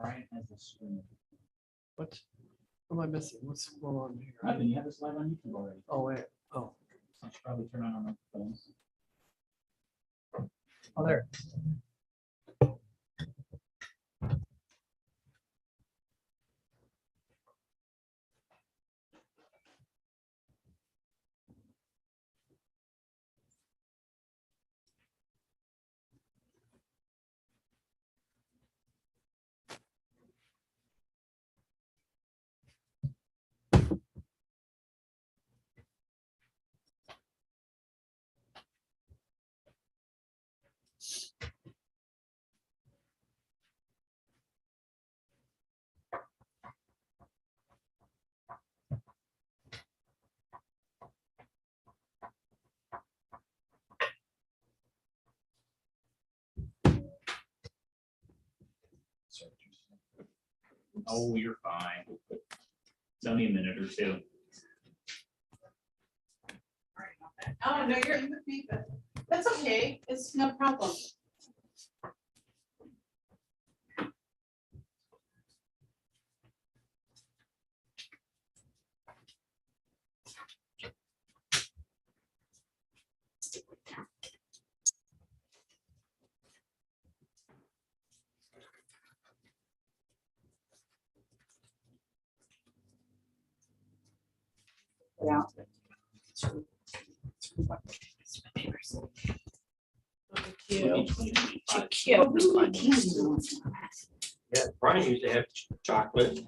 Brian has a screen. What am I missing? What's going on here? Ivan, you have this live on YouTube already. Oh, wait. Oh, I should probably turn on my phones. oh, there. Oh, you're fine. It's only a minute or two. Oh, no, you're in with me, but that's okay. It's no problem. Yeah. Yeah. Yeah, Brian used to have chocolate.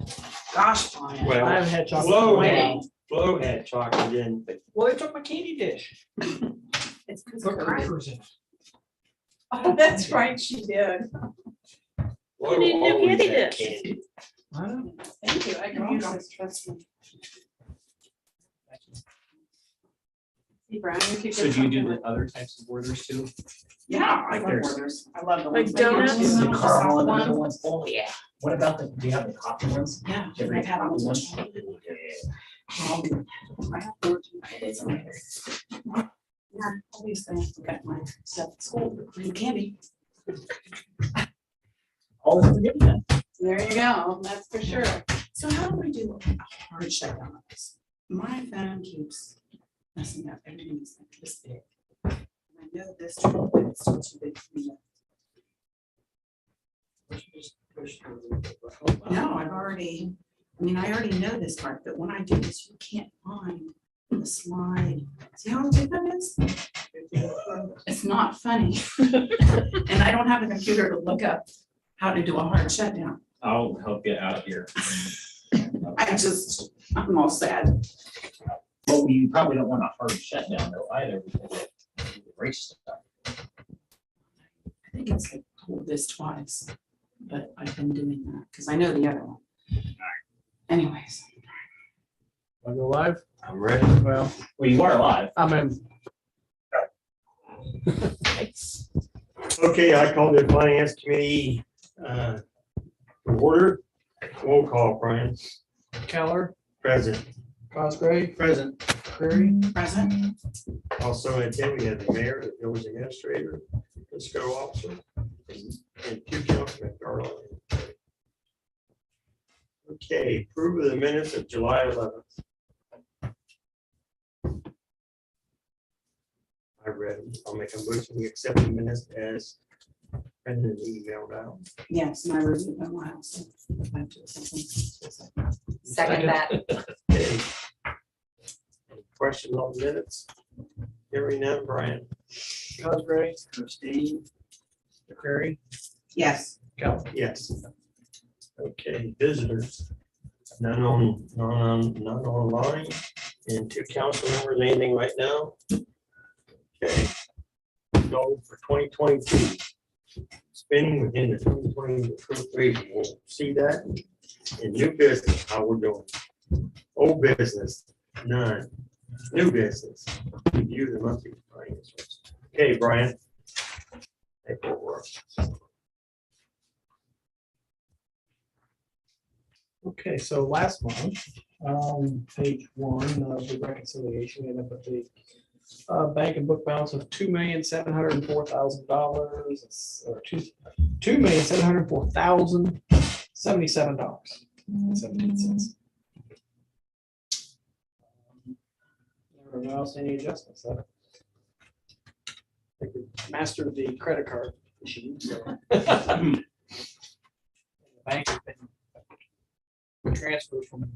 Gosh, Brian. I Well, haven't had chocolate. Flo in a had, while. Flo had chocolate in, but Well, they took my candy dish. It's because Put of her. crackers in it. Oh, that's right, she did. Flo didn't do always candy had dish. candy. I don't know. Thank you. I can use this, trust me. See, Brian, you could So get do you do something the with. other types of orders too? Yeah, I Like love there's- burgers. I love the Like ones. that you donuts? do, The soft caramel and the other ones. ones? Oh, yeah. What about the, do you have the coffee ones? Yeah, Ever I've had coffee them. ones? I have one, too. It's nice. Yeah, obviously, I got my stuff at school, free candy. Always forget that. There you go, that's for sure. So how do we do a hard shutdown on this? My phone keeps messing up, everything is like this big. And I know this, but it's still too big for me. No, I already know this part, but when I do this, you can't find the slide. See how big that is? It's not funny. And I don't have a computer to look up how to do a hard shutdown. I'll help you out here. I'm all sad. Well, you probably don't want a hard shutdown though either because it breaks stuff. I think it's like hold this twice, but I've been doing that because I know the other one. Anyways. I go live? I'm ready. Well, Well, you are live. I'm in. Okay, I call the finance committee to order. Roll call, Brian. Keller, Present. Cosgray, Present. Curry, Present. Also in attendance, we have the mayor, the village administrator, the school officer, and two councilmen, Darrell. Okay, approve of the minutes of July 11th. I read them. I'll make a motion to accept the minutes as printed and emailed out. Yes, and I reviewed them last. Second that. Okay. Any questions on the minutes? Hearing none, Brian. Cosgray, Christine, Curry, Yes. Keller. Yes. Okay, visitors. None online, and two council members, anything right now? Okay. Goal for 2022. Spending within the 2020 appropriation, we'll see that. In new business, how we're doing. Old business, none. New business, review the monthly financials. Okay, Brian. Take over. Okay, so last month, page 1 of the reconciliation, we ended up with the bank and book balance of $2,704,000, or $2,704,000. $77.17. Everyone else, any adjustments? I think we mastered the credit card issue, so. The bank has been transfers from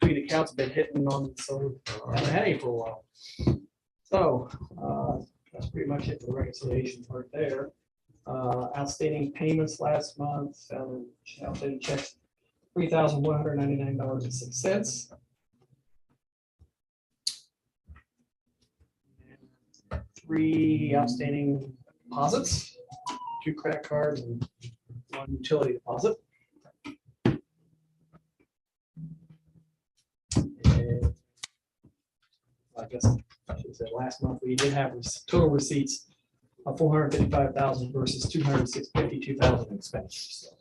between accounts have been hitting on, so I haven't had any for a while. So, that's pretty much it for the reconciliation part there. Outstanding payments last month, outstanding checks, $3,199.06. Three outstanding deposits, 2 credit cards and 1 utility deposit. And I guess I should say last month, we did have total receipts of 455,000 versus 252,000 in expenditures.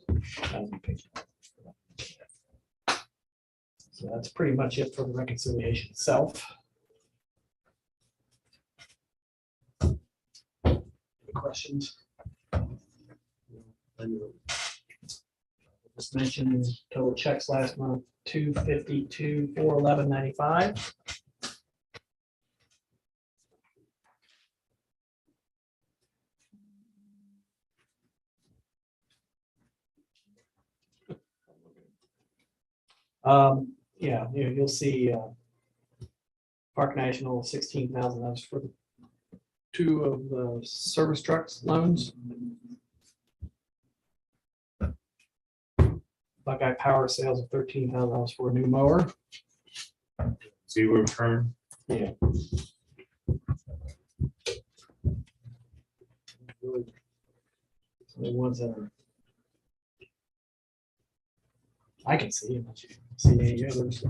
So that's pretty much it for the reconciliation itself. Any questions? Just mentioned total checks last month, 252, 411.95. Yeah, you'll see Park National, 16,000, that was for the 2 of the service trucks loans. Buckeye Power sales of $13,000 for a new mower. Zero return. Yeah. Really, the ones that are. I can see, unless you see any others.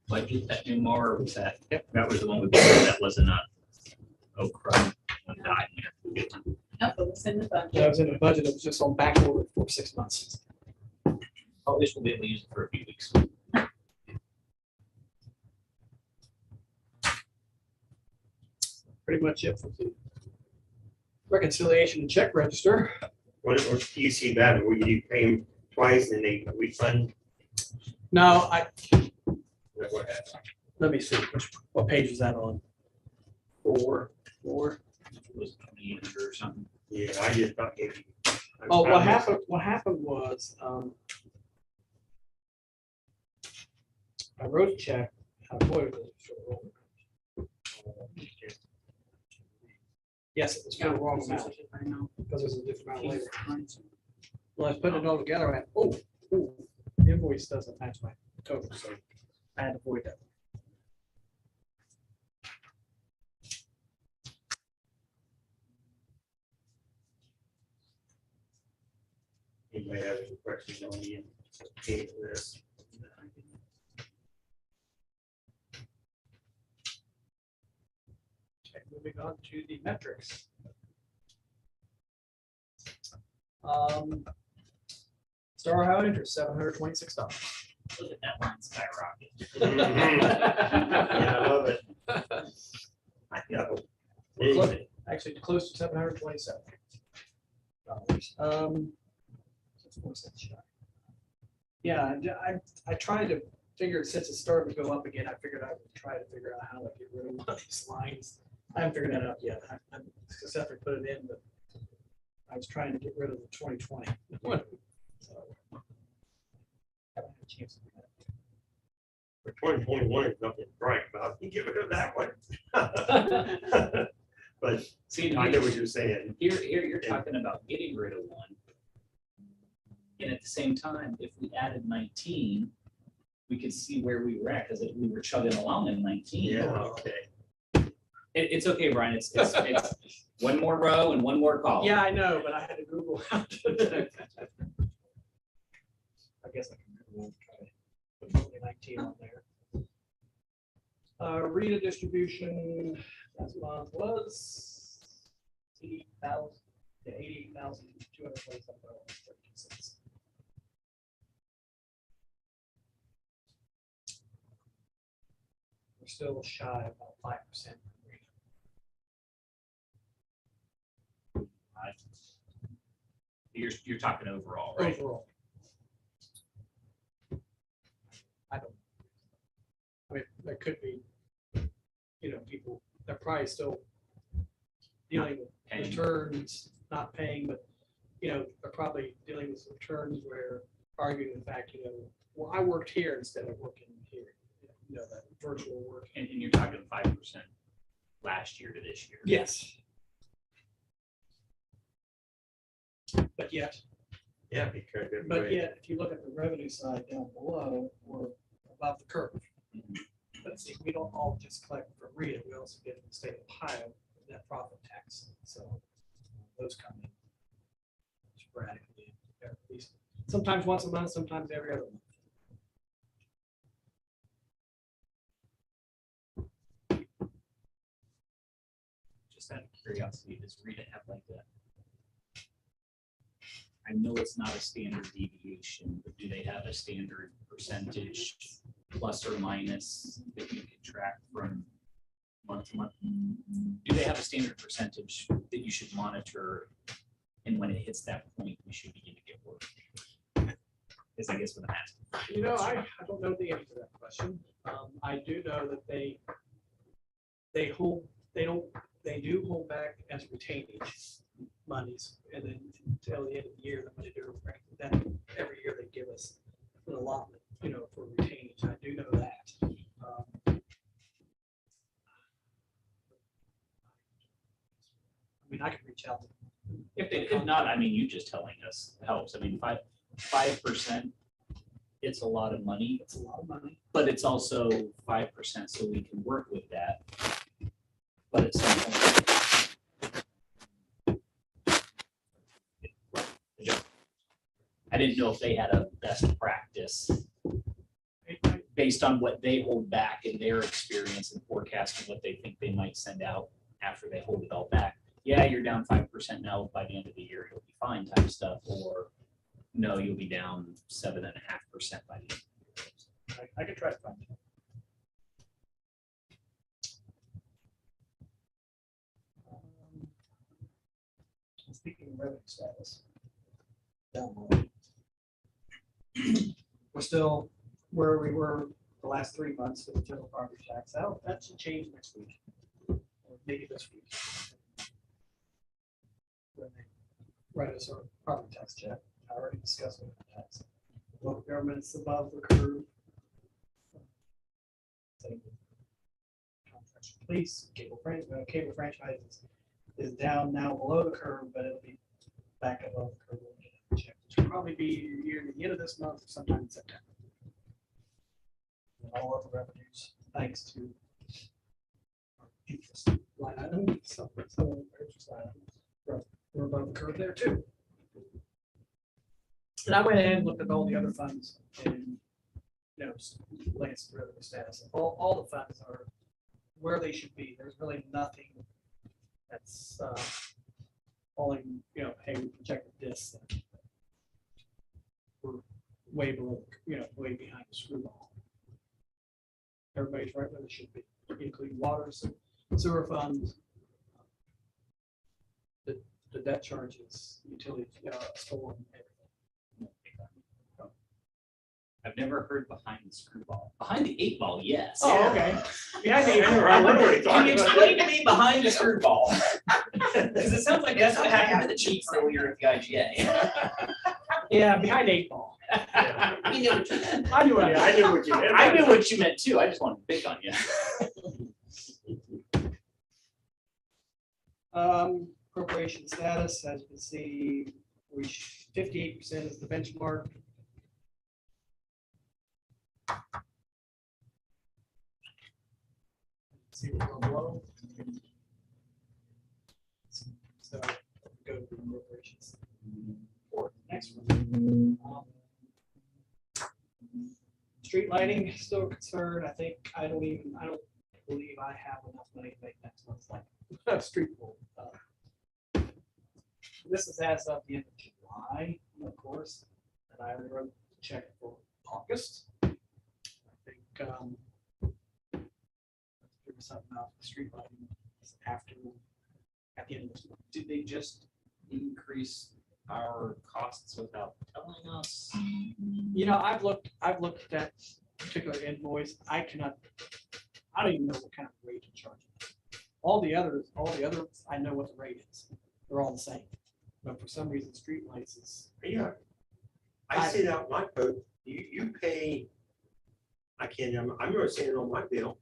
Budget, that new mower was that, that was the one we bought, that wasn't a Oak Crumb. One died in there. Nope, it was in the budget. That was in the budget, it was just on back order for 6 months. Oh, this will be able to use it for a few weeks. Pretty much it for the reconciliation and check register. What do you see that, where you pay them twice and they refund? No, What happened? let me see, what page is that on? 4. It was 20 or something. Yeah, I just thought maybe. Oh, what happened was, I wrote a check. Yes, it was for the wrong amount, because there's a different amount later. Well, I was putting it all together, I went, oh, invoice doesn't match my total, so I had to avoid that. Anybody have any questions on the pay for this? Okay, moving on to the metrics. Star Ohio interest, $726. Look at that line skyrocket. Yeah, I love it. I know. Anyway, Actually, close to $727. Yeah, I tried to figure, since it started to go up again, I figured I would try to figure out how to get rid of one of these lines. I haven't figured that out yet. I successfully put it in, but I was trying to get rid of the 2020. So, haven't had a chance to do that. For 2021, there's nothing to brag about. You get rid of that one. But See, I know what you're saying. here, you're talking about getting rid of one. And at the same time, if we added 19, we could see where we were at, because we were chugging along in 19. Yeah, okay. It's okay, Brian, it's one more row and one more column. Yeah, I know, but I had to Google how to do it. I guess I can Google, try to put only 19 on there. Rita distribution, last month was $88,227.13. We're still shy about 5%. You're talking overall, right? overall. I don't. I mean, there could be, people, they're probably still dealing with Paying. returns, not paying, but, they're probably dealing with returns where arguing the fact, well, I worked here instead of working here, that virtual work. And you're talking 5% last year to this year. Yes. But yet, Yeah, because. But yet, if you look at the revenue side down below, we're above the curve. But see, we don't all just collect from RETA, we also get from the state of Ohio, net profit tax, so those come in sporadically, at least, sometimes once a month, sometimes every other month. Just out of curiosity, does Rita have like that? I know it's not a standard deviation, but do they have a standard percentage plus or minus that you can track from month to month? Do they have a standard percentage that you should monitor? And when it hits that point, we should begin to get work? Is I guess what I'm asking. I don't know the answer to that question. I do know that they do hold back as retainage monies, and then until the end of the year, the money that every year they give us an allotment, for retainage. I do know that. I can reach out. If not, I mean, you just telling us helps. I mean, 5%, it's a lot of money, It's a lot of money. but it's also 5%, so we can work with that. But at some point. I didn't know if they had a best practice based on what they hold back in their experience and forecasting what they think they might send out after they hold it all back. Yeah, you're down 5% now, by the end of the year, you'll be fine type stuff, or no, you'll be down 7.5% by the end of the year. I could try to find it. Speaking of revenue status. Down below. We're still where we were the last 3 months with the general property tax. That should change next week. Or maybe this week. When they write us our property tax check. I already discussed with the tax. Local government's above the curve. Police, cable franchises is down now below the curve, but it'll be back above the curve. Which will probably be near the end of this month or sometime in September. And all of the revenues, thanks to our interest line item, some of the interest line items, we're above the curve there too. And I went ahead and looked at all the other funds and, latest revenue status. All the funds are where they should be. There's really nothing that's falling, hey, we projected this. We're way below, way behind the screwball. Everybody's right where they should be, including water, sewer funds, the debt charges, utility, storm, everything. I've never heard behind the screwball. Behind the 8-ball, yes. Oh, okay. Behind the I wonder what he's Can talking you about. explain to me behind the screwball? Because it sounds like that's what happened to the Chiefs earlier at the IGA. Yeah, behind 8-ball. You know what you meant. I knew what Yeah, I knew what you meant. I knew what you meant too. I just wanted to pick on you. Appropriation status, as you can see, 58% is the benchmark. See what we're below. So go to appropriations. Or next one. Street lighting, still concerned. I don't believe I have enough money to make next month's light. Street pole. This is as of the end of July, of course, and I already wrote the check for August. I think, let's figure something out, the street lighting is at the end of this month. Did they just increase our costs without telling us? You know, I've looked at that particular invoice. I don't even know what kind of rate to charge. All the others, I know what the rate is. They're all the same. But for some reason, streetlights is, Yeah. I see that on my code, you pay, I can't, I remember seeing it on my bill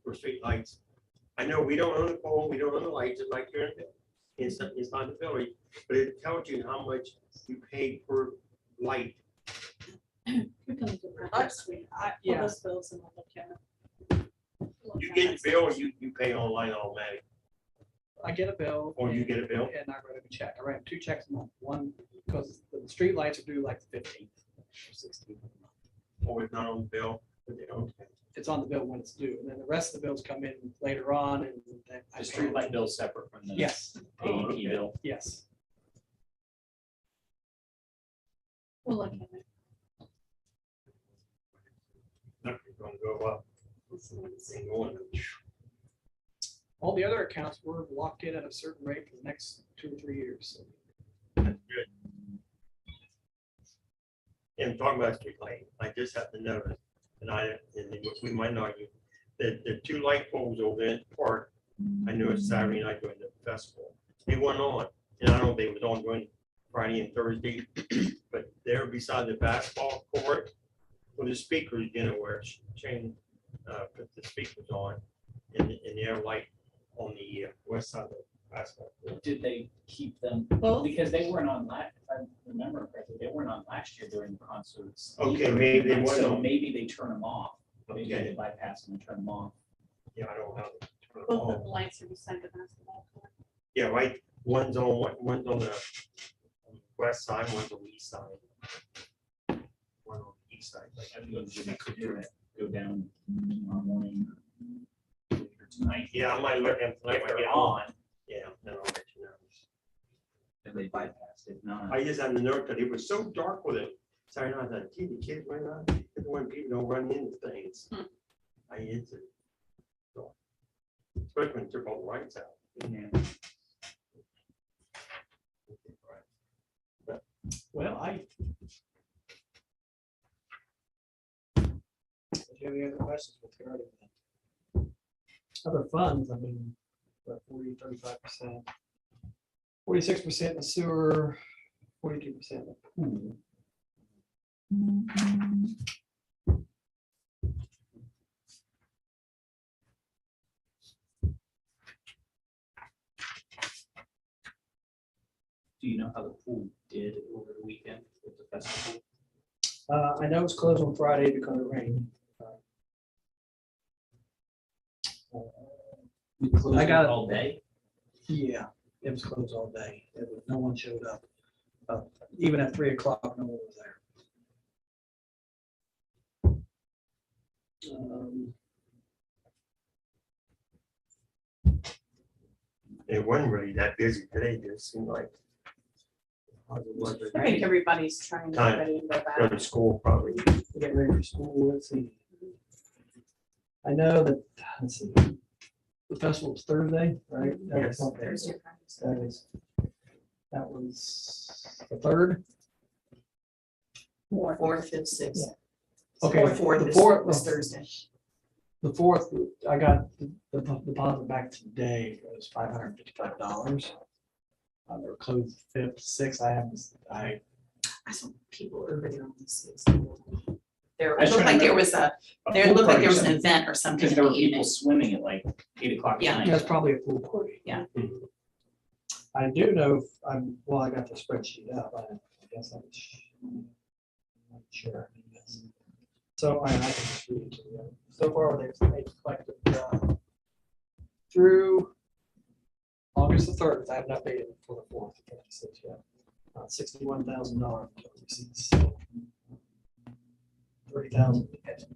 for street lights. I know we don't own the pole, we don't own the lights, it's like you're in the, it's not the building, but it tells you how much you pay per light. You're gonna do that next week. Pull yeah, those bills and we'll look at it. You get the bill or you pay online automatic, I get a bill. or you get a bill. And I write a check. I write 2 checks a month. One, because the streetlights are due like the 15th or 16th. Or it's not on the bill, but they don't. It's on the bill when it's due. And then the rest of the bills come in later on and then I The pay streetlight them. bill separate from the Yes, AEP bill. yes. We'll look at it. Nothing's gonna go up. Ain't going up. All the other accounts were locked in at a certain rate for the next 2 or 3 years. So That's good. And talking about street light, I just happened to notice, and we might not argue, that the 2 light poles over in the park, I knew it's Saturday night during the festival, they weren't on, and I don't know if they was on during Friday and Thursday, but they're beside the basketball court, where the speakers, where Shane, put the speakers on, and their light on the west side of the basketball court. Did they keep them? Both? Because they weren't on if I remember correctly, they weren't on last year during the concerts. Okay, either. maybe they And weren't So on. maybe they turn them off. Maybe Okay. they bypass them and turn them off. Yeah, I don't know. how to turn it Both on. of the lights are beside the basketball court. Yeah, right, one's on the west side, one's on the east side. One on the east side. Like, I mean, we could do it, go down tomorrow morning. Or tonight. Yeah, I might look at. If they're on, Yeah, then I'll let you know. then they bypass. If not, I just had to know, because it was so dark with it. Saturday night, I thought, gee, the kids went out, when people don't run into things. I hit it. Especially when you took all the lights out. yeah. Well, if you have any other questions with regard to that? Other funds, I mean, about 35%. 46% in the sewer, 42% in the pool. Do you know how the pool did over the weekend with the festival? I know it's closed on Friday because of rain. We closed I got it it. all day. Yeah, it was closed all day. No one showed up. Even at 3 o'clock, no one was there. It wasn't really that busy today, it just seemed like. I think everybody's trying to Time. get ready to go Go back. to school probably. Get ready for school, let's see. I know that, let's see, the festival's Thursday, right? That was Yes. okay. Thursday, That was the 3rd. More. 4th and 6th. Okay, Or 4th the is 4th was Thursday. The 4th, I got the deposit back today, it was $555. They were closed 5th, 6th, I I saw people over there on the 6th. There, I it was looked trying like to there was a, A there pool looked like party there was an something. event or something Because in there the were people evening. swimming at like 8 o'clock Yeah. at that's night. probably a pool party. Yeah. I do know, I got the spreadsheet up, I guess I'm not sure. Yes. So I can just read it to you. So far, they've collected through August the 3rd, I haven't updated for the 4th, yet. $61,000 receipts. 30,000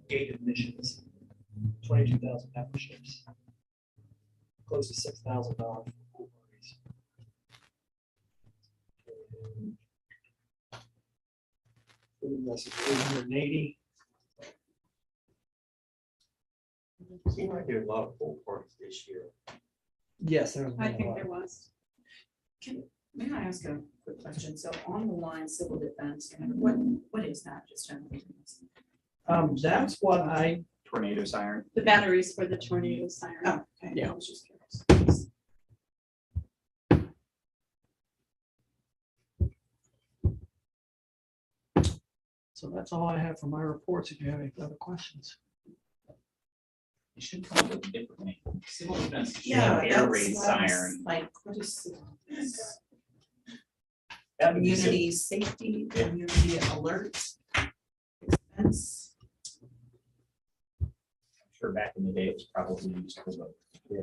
gate admissions, 22,000 memberships, close to $6,000 for pool parties. Food was 880. Seemed like there were a lot of pool parties this year. Yes, there's. I think there was. May I ask a quick question? So on the line, civil defense, what is that? Just That's what I, Tornado siren. The batteries for the tornado siren. Oh, okay. Yeah. I was just curious. so that's all I have for my reports. If you have any other questions. You should come up with a different name. Civil defense. should Yeah, have air that's raid siren. like, what is civil defense? That would be good. Community safety, community alert. Expense. I'm sure back in the day it was probably used for both. Yeah.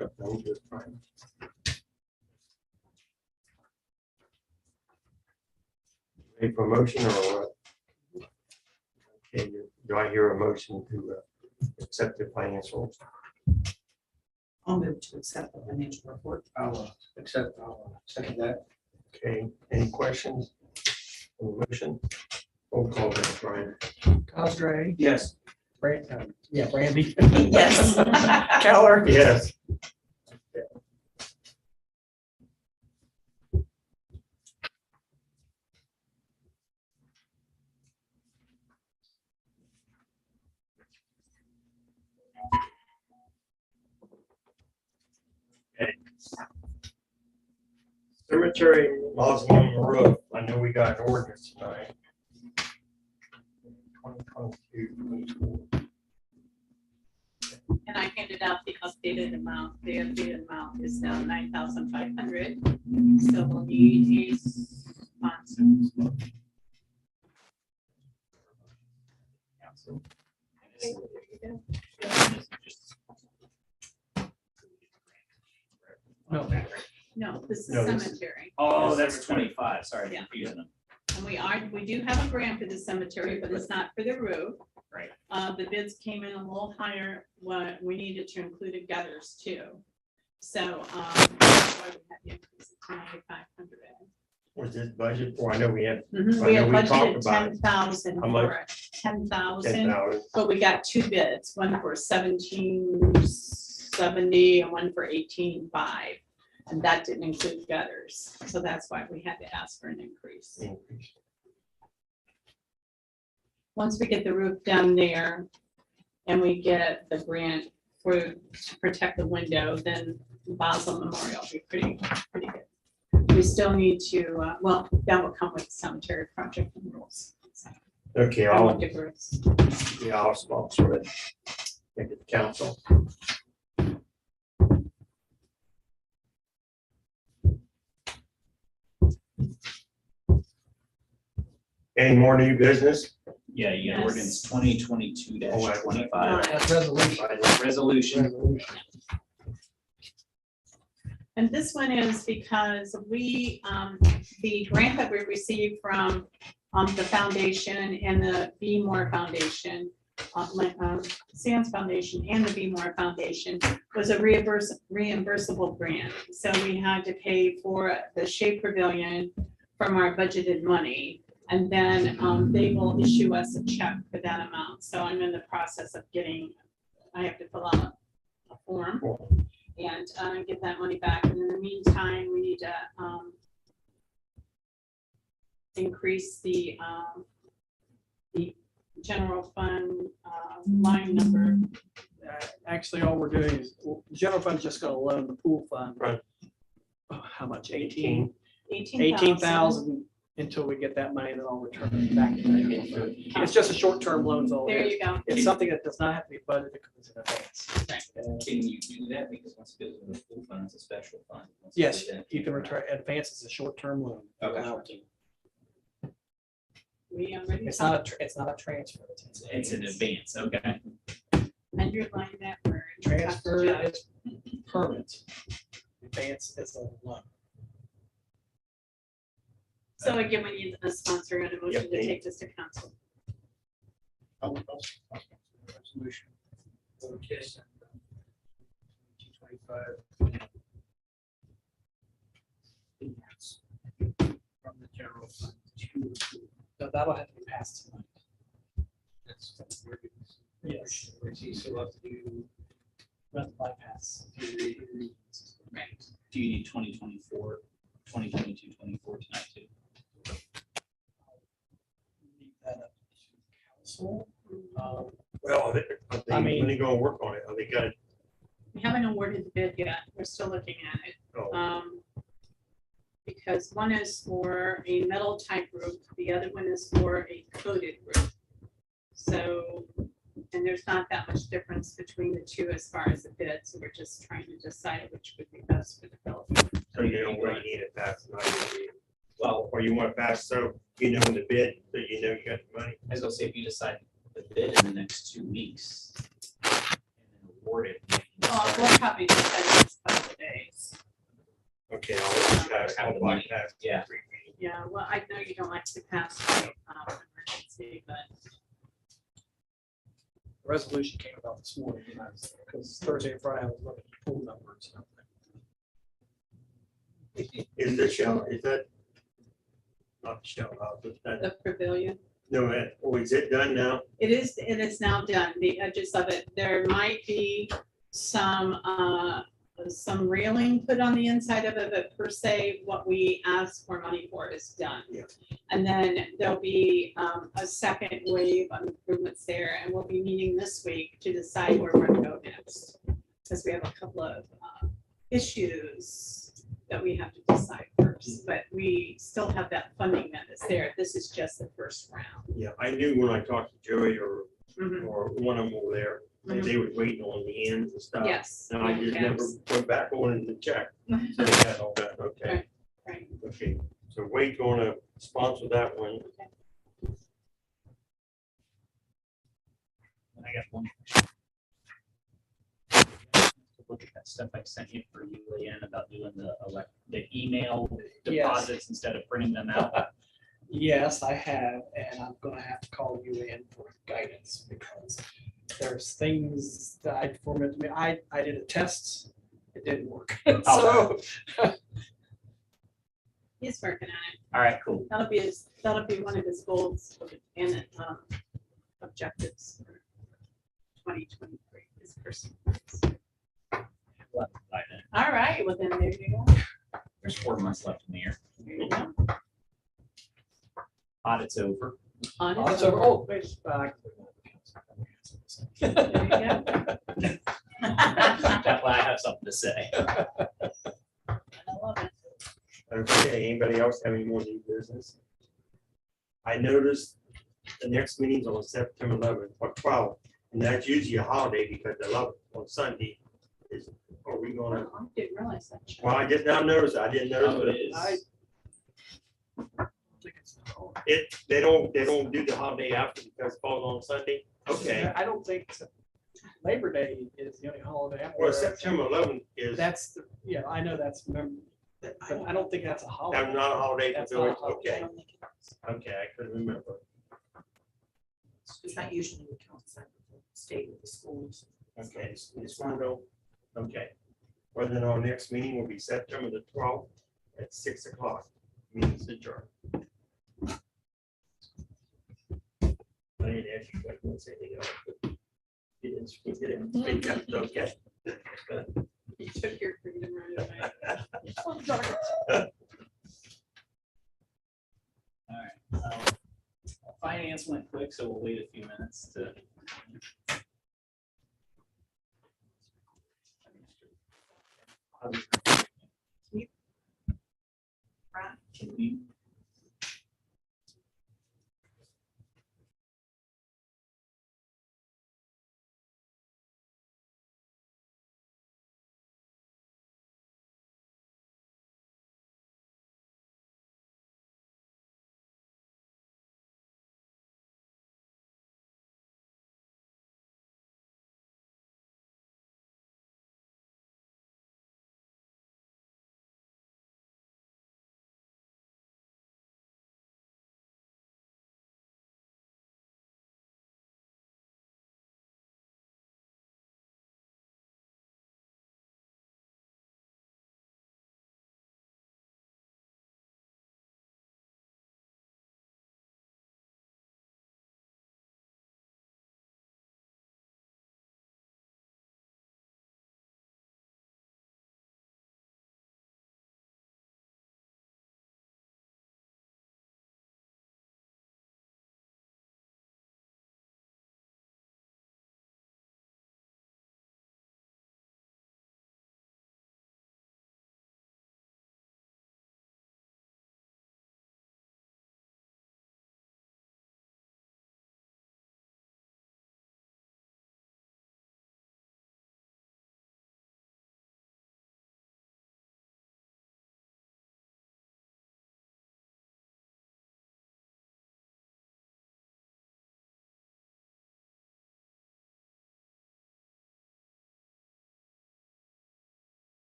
Yep, I'm just fine. Ready for motion or what? Okay, do I hear a motion to accept the financials? I'll move to accept the financial report. I'll accept, I'll second that. Okay, any questions? On the motion? Roll call, then, Brian. Cosgray, Yes. Brandy. Yes. Keller. Yes. Okay. Cemetery mausoleum roof, I know we got an ordinance tonight. 2022. And I handed out the updated amount. The updated amount is now 9,500. So we'll need a sponsor. Council. No. No, this is No, this is- cemetery. Oh, that's 25. Sorry, Yeah. confusing them. And we do have a grant for the cemetery, but it's not for the roof. Right. The bids came in a little higher. What we needed to include the gutters too. So, that's why we had the increase of 2,500. Was this budget for, I know we had Mhm, I We know had we talked budgeted about it. 10,000 How much? for it, 10,000, 10,000. but we got two bids, one for 1770 and one for 18.5. And that didn't include gutters, so that's why we had to ask for an increase. increase. Once we get the roof done there and we get the grant to protect the window, then Basel Memorial will be pretty good. We still need to, well, that will come with cemetery project and rules. So Okay, I won't I'll, give Bruce. yeah, I'll sponsor it. Take it to council. Any more new business? Yeah, you got Yes. ordinance 2022-25. That's resolution. Resolution. And this one is because we, the grant that we received from the foundation and the Be More Foundation, Sands Foundation and the Be More Foundation was a reimbursable grant. So we had to pay for the Shea Pavilion from our budgeted money. And then they will issue us a check for that amount. So I'm in the process of I have to fill out a form and get that money back. And in the meantime, we need to increase the general fund line number. Actually, all we're doing is, the general fund's just gonna loan the pool fund. Right. How much? 18,000 18,000. until we get that money, then I'll return it back to the general fund. It's just a short-term loan, is all it There is. you go. It's something that does not have to be budgeted because it's in advance. Can you do that? Because once it goes to the full fund, it's a special fund. Once it Yes, goes in- you can return, advance is a short-term loan. Okay. We already It's not, it's not a transfer. It's an advance, okay. underlined that word. Transfer is permanent. Advance is a loan. So again, we need a sponsor and a motion to Yep. take this to council. Resolution. Okay. 225. From the general fund to So that'll have to be passed tonight. Yes. You still have to do run the bypass. Right. Do you need 2024, 2022, 24 tonight too? Leave that up to council. Well, are I mean- when they gonna work on it? Are they got it? We haven't awarded the bid yet. We're still looking at it. Oh, Because one is for a metal type roof, the other one is for a coated roof. So, and there's not that much difference between the two as far as the bid, so we're just trying to decide which would be best for the developer. so you know where you need it fast, not you. Well, Or you want it fast, so you know in the bid, so you know you got the money. I was gonna say, if you decide the bid in the next 2 weeks and then award it. We'll probably decide in the next couple of days. Okay, I'll let you guys have a bypass. Yeah. Yeah, well, I know you don't like to pass emergency, but The resolution came about this morning, because Thursday and Friday I was looking at pool numbers. and everything. Is this show, is that? Not the show, but that, the pavilion. no, is it done now? It is now done, the edges of it. There might be some railing put on the inside of it, but per se, what we asked for money for is done. Yeah. And then there'll be a second wave of improvements there, and we'll be meeting this week to decide where we're gonna go next. Because we have a couple of issues that we have to decide first, but we still have that funding that is there. This is just the first round. Yeah, I knew when I talked to Joey or Mhm. one of them over there, they were waiting on the ends and stuff. Yes. And I just never went back on it to check. So they had all that, okay, Right. okay. So Wade's gonna sponsor that one. And I got one. question. Look at that stuff I sent you for you, Leanne, about doing the email Yes. deposits instead of printing them out. Yes, I have, and I'm gonna have to call you in for guidance, because there's things that I formatted, I did a test, it didn't work. So, He's working on it. All right, cool. That'll be one of his goals and objectives for 2023. His personal goals. We'll have to buy that. All right, well then there you go. There's 4 months left in the year. There you go. Audit's over. On oh, his so, own. oh, wait, There you go. That's why I have something to say. I love it. Okay, anybody else have any more new business? I noticed the next meeting's on September 11th or 12th, and that's usually a holiday because the 11th on Sunday is, are we gonna? I didn't realize that. Chuck. Well, I just now noticed, I didn't Oh, notice it is. They don't do the holiday after because it falls on Sunday? Okay, I don't think Labor Day is the only holiday. I'm aware well, of. September 11th is, That's, yeah, I know that's, but I don't think that's a holiday. I'm not a holiday for That's not a village, holiday. okay, okay, I couldn't remember. It's not usually we coincide with the state of the schools. Okay, it's one go. Okay. Well, then our next meeting will be September the 12th at 6 o'clock. Meeting's adjourned. I didn't ask you if you want to say anything else. But you didn't speak it in. Okay. You took your freedom right away. All right. Finance went quick, so we'll wait a few minutes to. Can we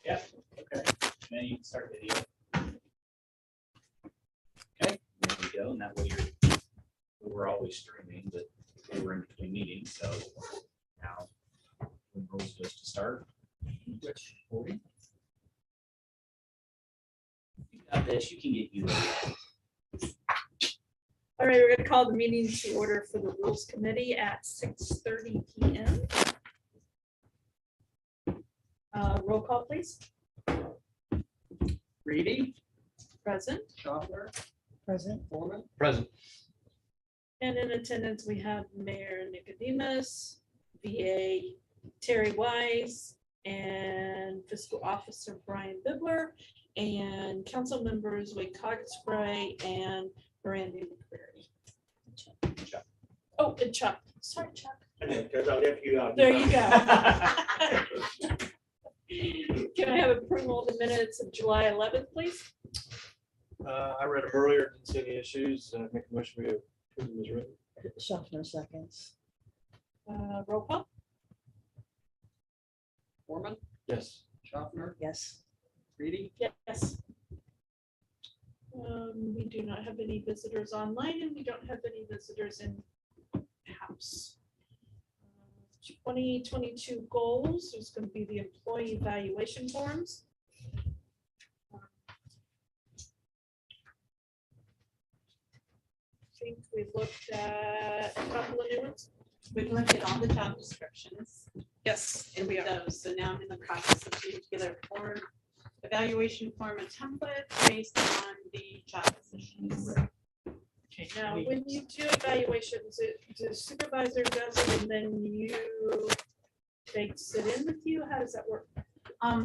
Okay, then you can start video. Okay, there we go, and that way we're always streaming, but we're in between meetings, so now when Rose goes to start. Which? You got this, you can get you. All right, we're gonna call the meeting to order for the Rules Committee at 6:30 PM. Roll call, please. Reedy, Present. Schaffner, Present. Foreman, Present. And in attendance, we have Mayor Nicodemus, VA Terry Wise, and Fiscal Officer Brian Bibler, and council members Wade Cogswray and Miranda McCreary. Chuck. Oh, and Chuck. Sorry, Chuck. Because I left you out. There you go. Can I have approval of the minutes of July 11th, please? I read them earlier, didn't see any issues. Make a motion we approve them as written. Schaffner seconds. Roll call? Foreman, Yes. Schaffner, Yes. Reedy, Yes. We do not have any visitors online and we don't have any visitors in house. 2022 goals is going to be the employee evaluation forms. I think we've looked at a couple of new ones. We've looked at all the job descriptions Yes, and we are. those, so now I'm in the process of putting together a form, evaluation form, a template based on the job positions. Okay, now, when you do evaluations, the supervisor does it and then they sit in with you? How does that work?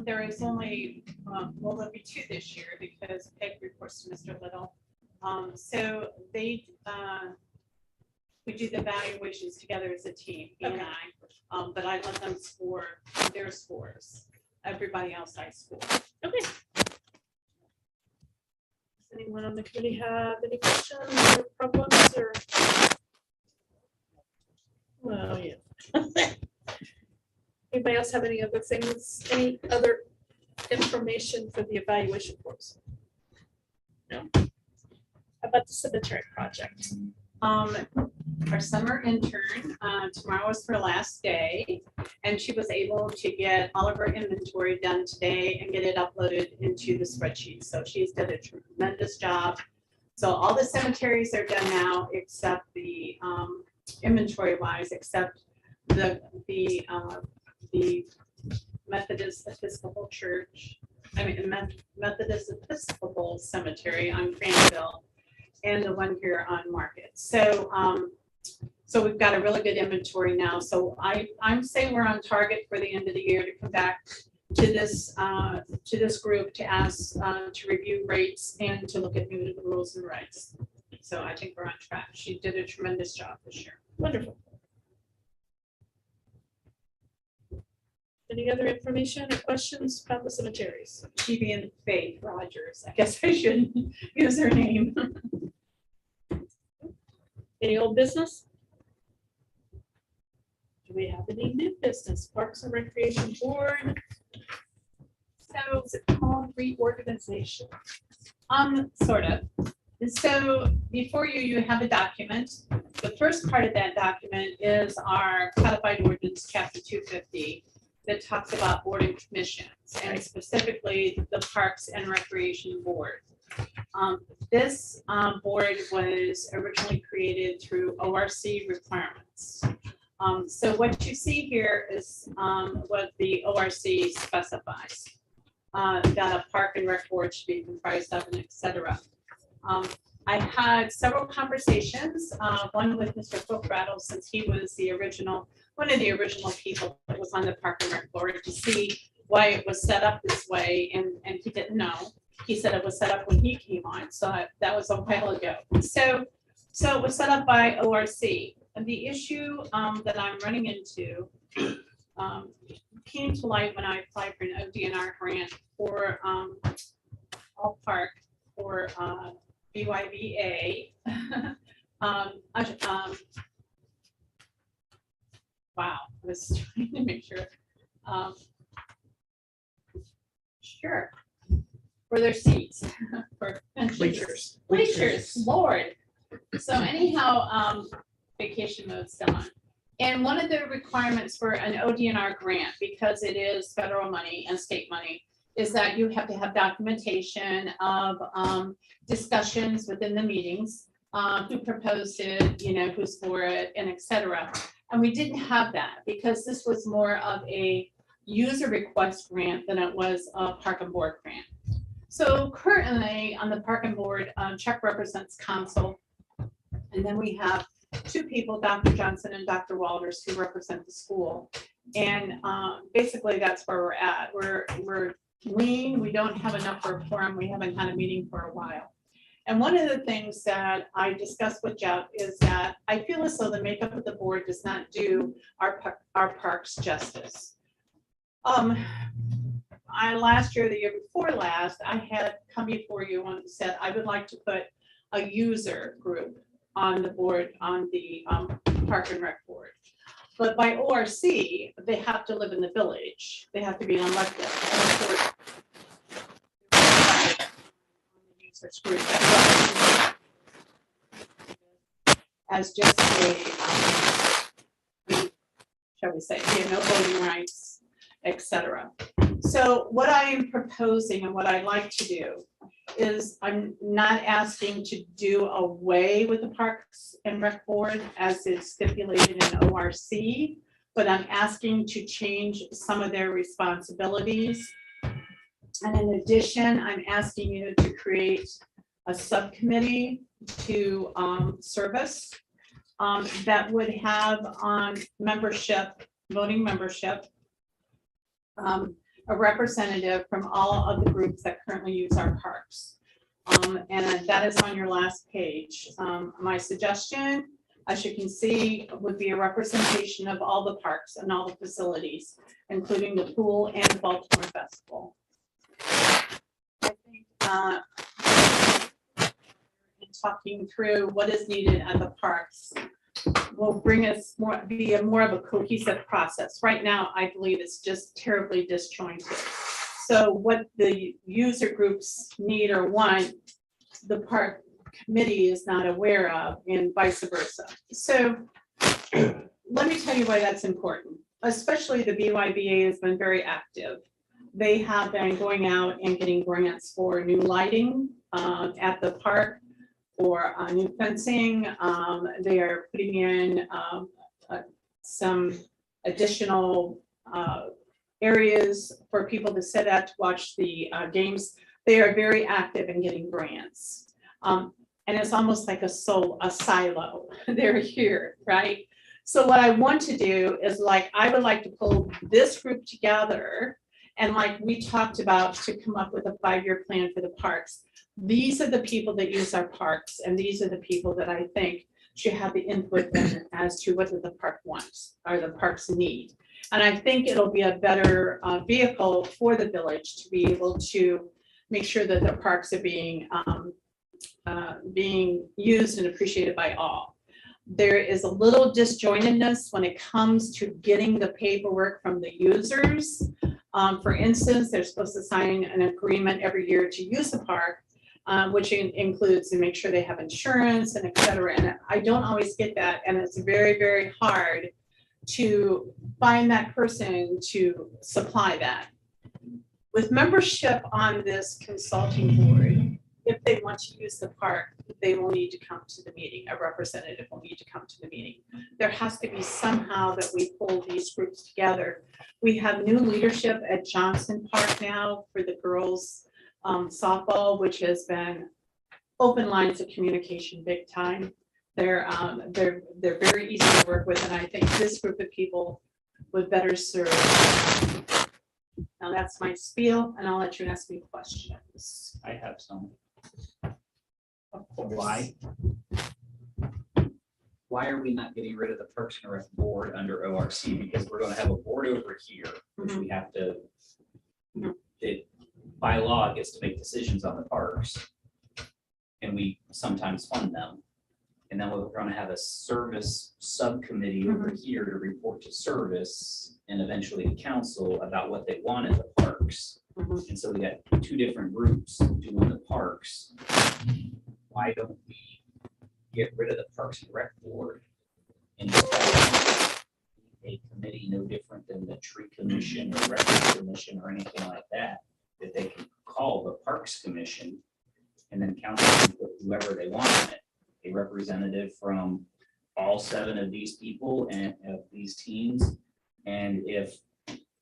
There is only, well, there'll be two this year because Peg reports to Mr. Little. So they, we do the evaluations together as a team, he and Okay. I. But I let them score their scores. Everybody else I score. Okay. Does anyone on the committee have any questions or problems or? Well, yeah. Anybody else have any other things, any other information for the evaluation forms? No? How about the cemetery project? Our summer intern, tomorrow is her last day, and she was able to get all of her inventory done today and get it uploaded into the spreadsheet. So she's done a tremendous job. So all the cemeteries are done now, except the inventory wise, except the Methodist Episcopal Church, Methodist Episcopal Cemetery on Granville, and the one here on Market. So, so we've got a really good inventory now. So I'm saying we're on target for the end of the year to come back to this group to ask to review rates and to look at new rules and regs. So I think we're on track. She did a tremendous job this year. Wonderful. Any other information or questions about the cemeteries? She being Faith Rogers. I guess I shouldn't use her name. Any old business? Do we have any new business? Parks and Recreation Board? So is it called reorganization? Sort of. So before you have a document. The first part of that document is our codified ordinance, chapter 250, that talks about board and commissions, and specifically the Parks and Recreation Board. This board was originally created through ORC requirements. So what you see here is what the ORC specifies. That a park and rec board should be comprised of, and et cetera. I had several conversations, one with Mr. Cook Rattle, since he was one of the original people that was on the Park and Rec board, to see why it was set up this way, and he didn't know. He said it was set up when he came on, so that was a while ago. So it was set up by ORC. And the issue that I'm running into came to light when I applied for an ODNR grant for All Park for BYVA. Wow, I was trying to make sure. Sure. For their seats. For Bleachers. Bleachers, Lord. So anyhow, vacation mode's done. And one of the requirements for an ODNR grant, because it is federal money and state money, is that you have to have documentation of discussions within the meetings, who proposed it, you know, who's for it, and et cetera. And we didn't have that because this was more of a user request grant than it was a park and board grant. So currently on the park and board, Chuck represents council. And then we have two people, Dr. Johnson and Dr. Walters, who represent the school. And basically that's where we're at. We're lean, we don't have enough for a forum, we haven't had a meeting for a while. And one of the things that I discussed with Jeff is that I feel as though the makeup of the board does not do our parks justice. Last year, the year before last, I had come before you and said I would like to put a user group on the board, on the Park and Rec board. But by ORC, they have to live in the village. They have to be elected. Users group as just a, shall we say, you know, voting rights, etc. So what I am proposing and what I'd like to do is I'm not asking to do away with the Parks and Rec Board as is stipulated in ORC, but I'm asking to change some of their responsibilities. And in addition, I'm asking you to create a subcommittee to service that would have membership, voting membership, a representative from all of the groups that currently use our parks. And that is on your last page. My suggestion, as you can see, would be a representation of all the parks and all the facilities, including the pool and the Baltimore Festival. I think in talking through what is needed at the parks will bring us more of a cohesive process. Right now, I believe it's just terribly disjointed. So what the user groups need or want, the park committee is not aware of, and vice versa. So let me tell you why that's important. Especially the BYBA has been very active. They have been going out and getting grants for new lighting at the park, for new fencing. They are putting in some additional areas for people to sit at to watch the games. They are very active in getting grants. And it's almost like a silo. They're here, right? So what I want to do is I would like to pull this group together and like we talked about to come up with a 5-year plan for the parks. These are the people that use our parks, and these are the people that I think should have the input as to what the park wants or the parks need. And I think it'll be a better vehicle for the village to be able to make sure that the parks are being used and appreciated by all. There is a little disjointedness when it comes to getting the paperwork from the users. For instance, they're supposed to sign an agreement every year to use the park, which includes to make sure they have insurance and et cetera. And I don't always get that. And it's very, very hard to find that person to supply that. With membership on this consulting board, if they want to use the park, they will need to come to the meeting. A representative will need to come to the meeting. There has to be somehow that we pull these groups together. We have new leadership at Johnson Park now for the girls softball, which has been open lines of communication big time. They're very easy to work with, and I think this group of people would better serve. Now that's my spiel, and I'll let you ask me questions. I have some. Of course. Why are we not getting rid of the Parks and Rec board under ORC? Because we're gonna have a board over here, which we have to, it by law gets to make decisions on the parks. And we sometimes fund them. And then we're gonna have a service subcommittee over here to report to service and eventually to council about what they want in the parks. And so we got two different groups doing the parks. Why don't we get rid of the Parks and Rec Board and just have a committee no different than the Tree Commission or Rec Commission or anything like that, that they can call the Parks Commission, and then council can put whoever they want on it, a representative from all 7 of these people and of these teams. And if,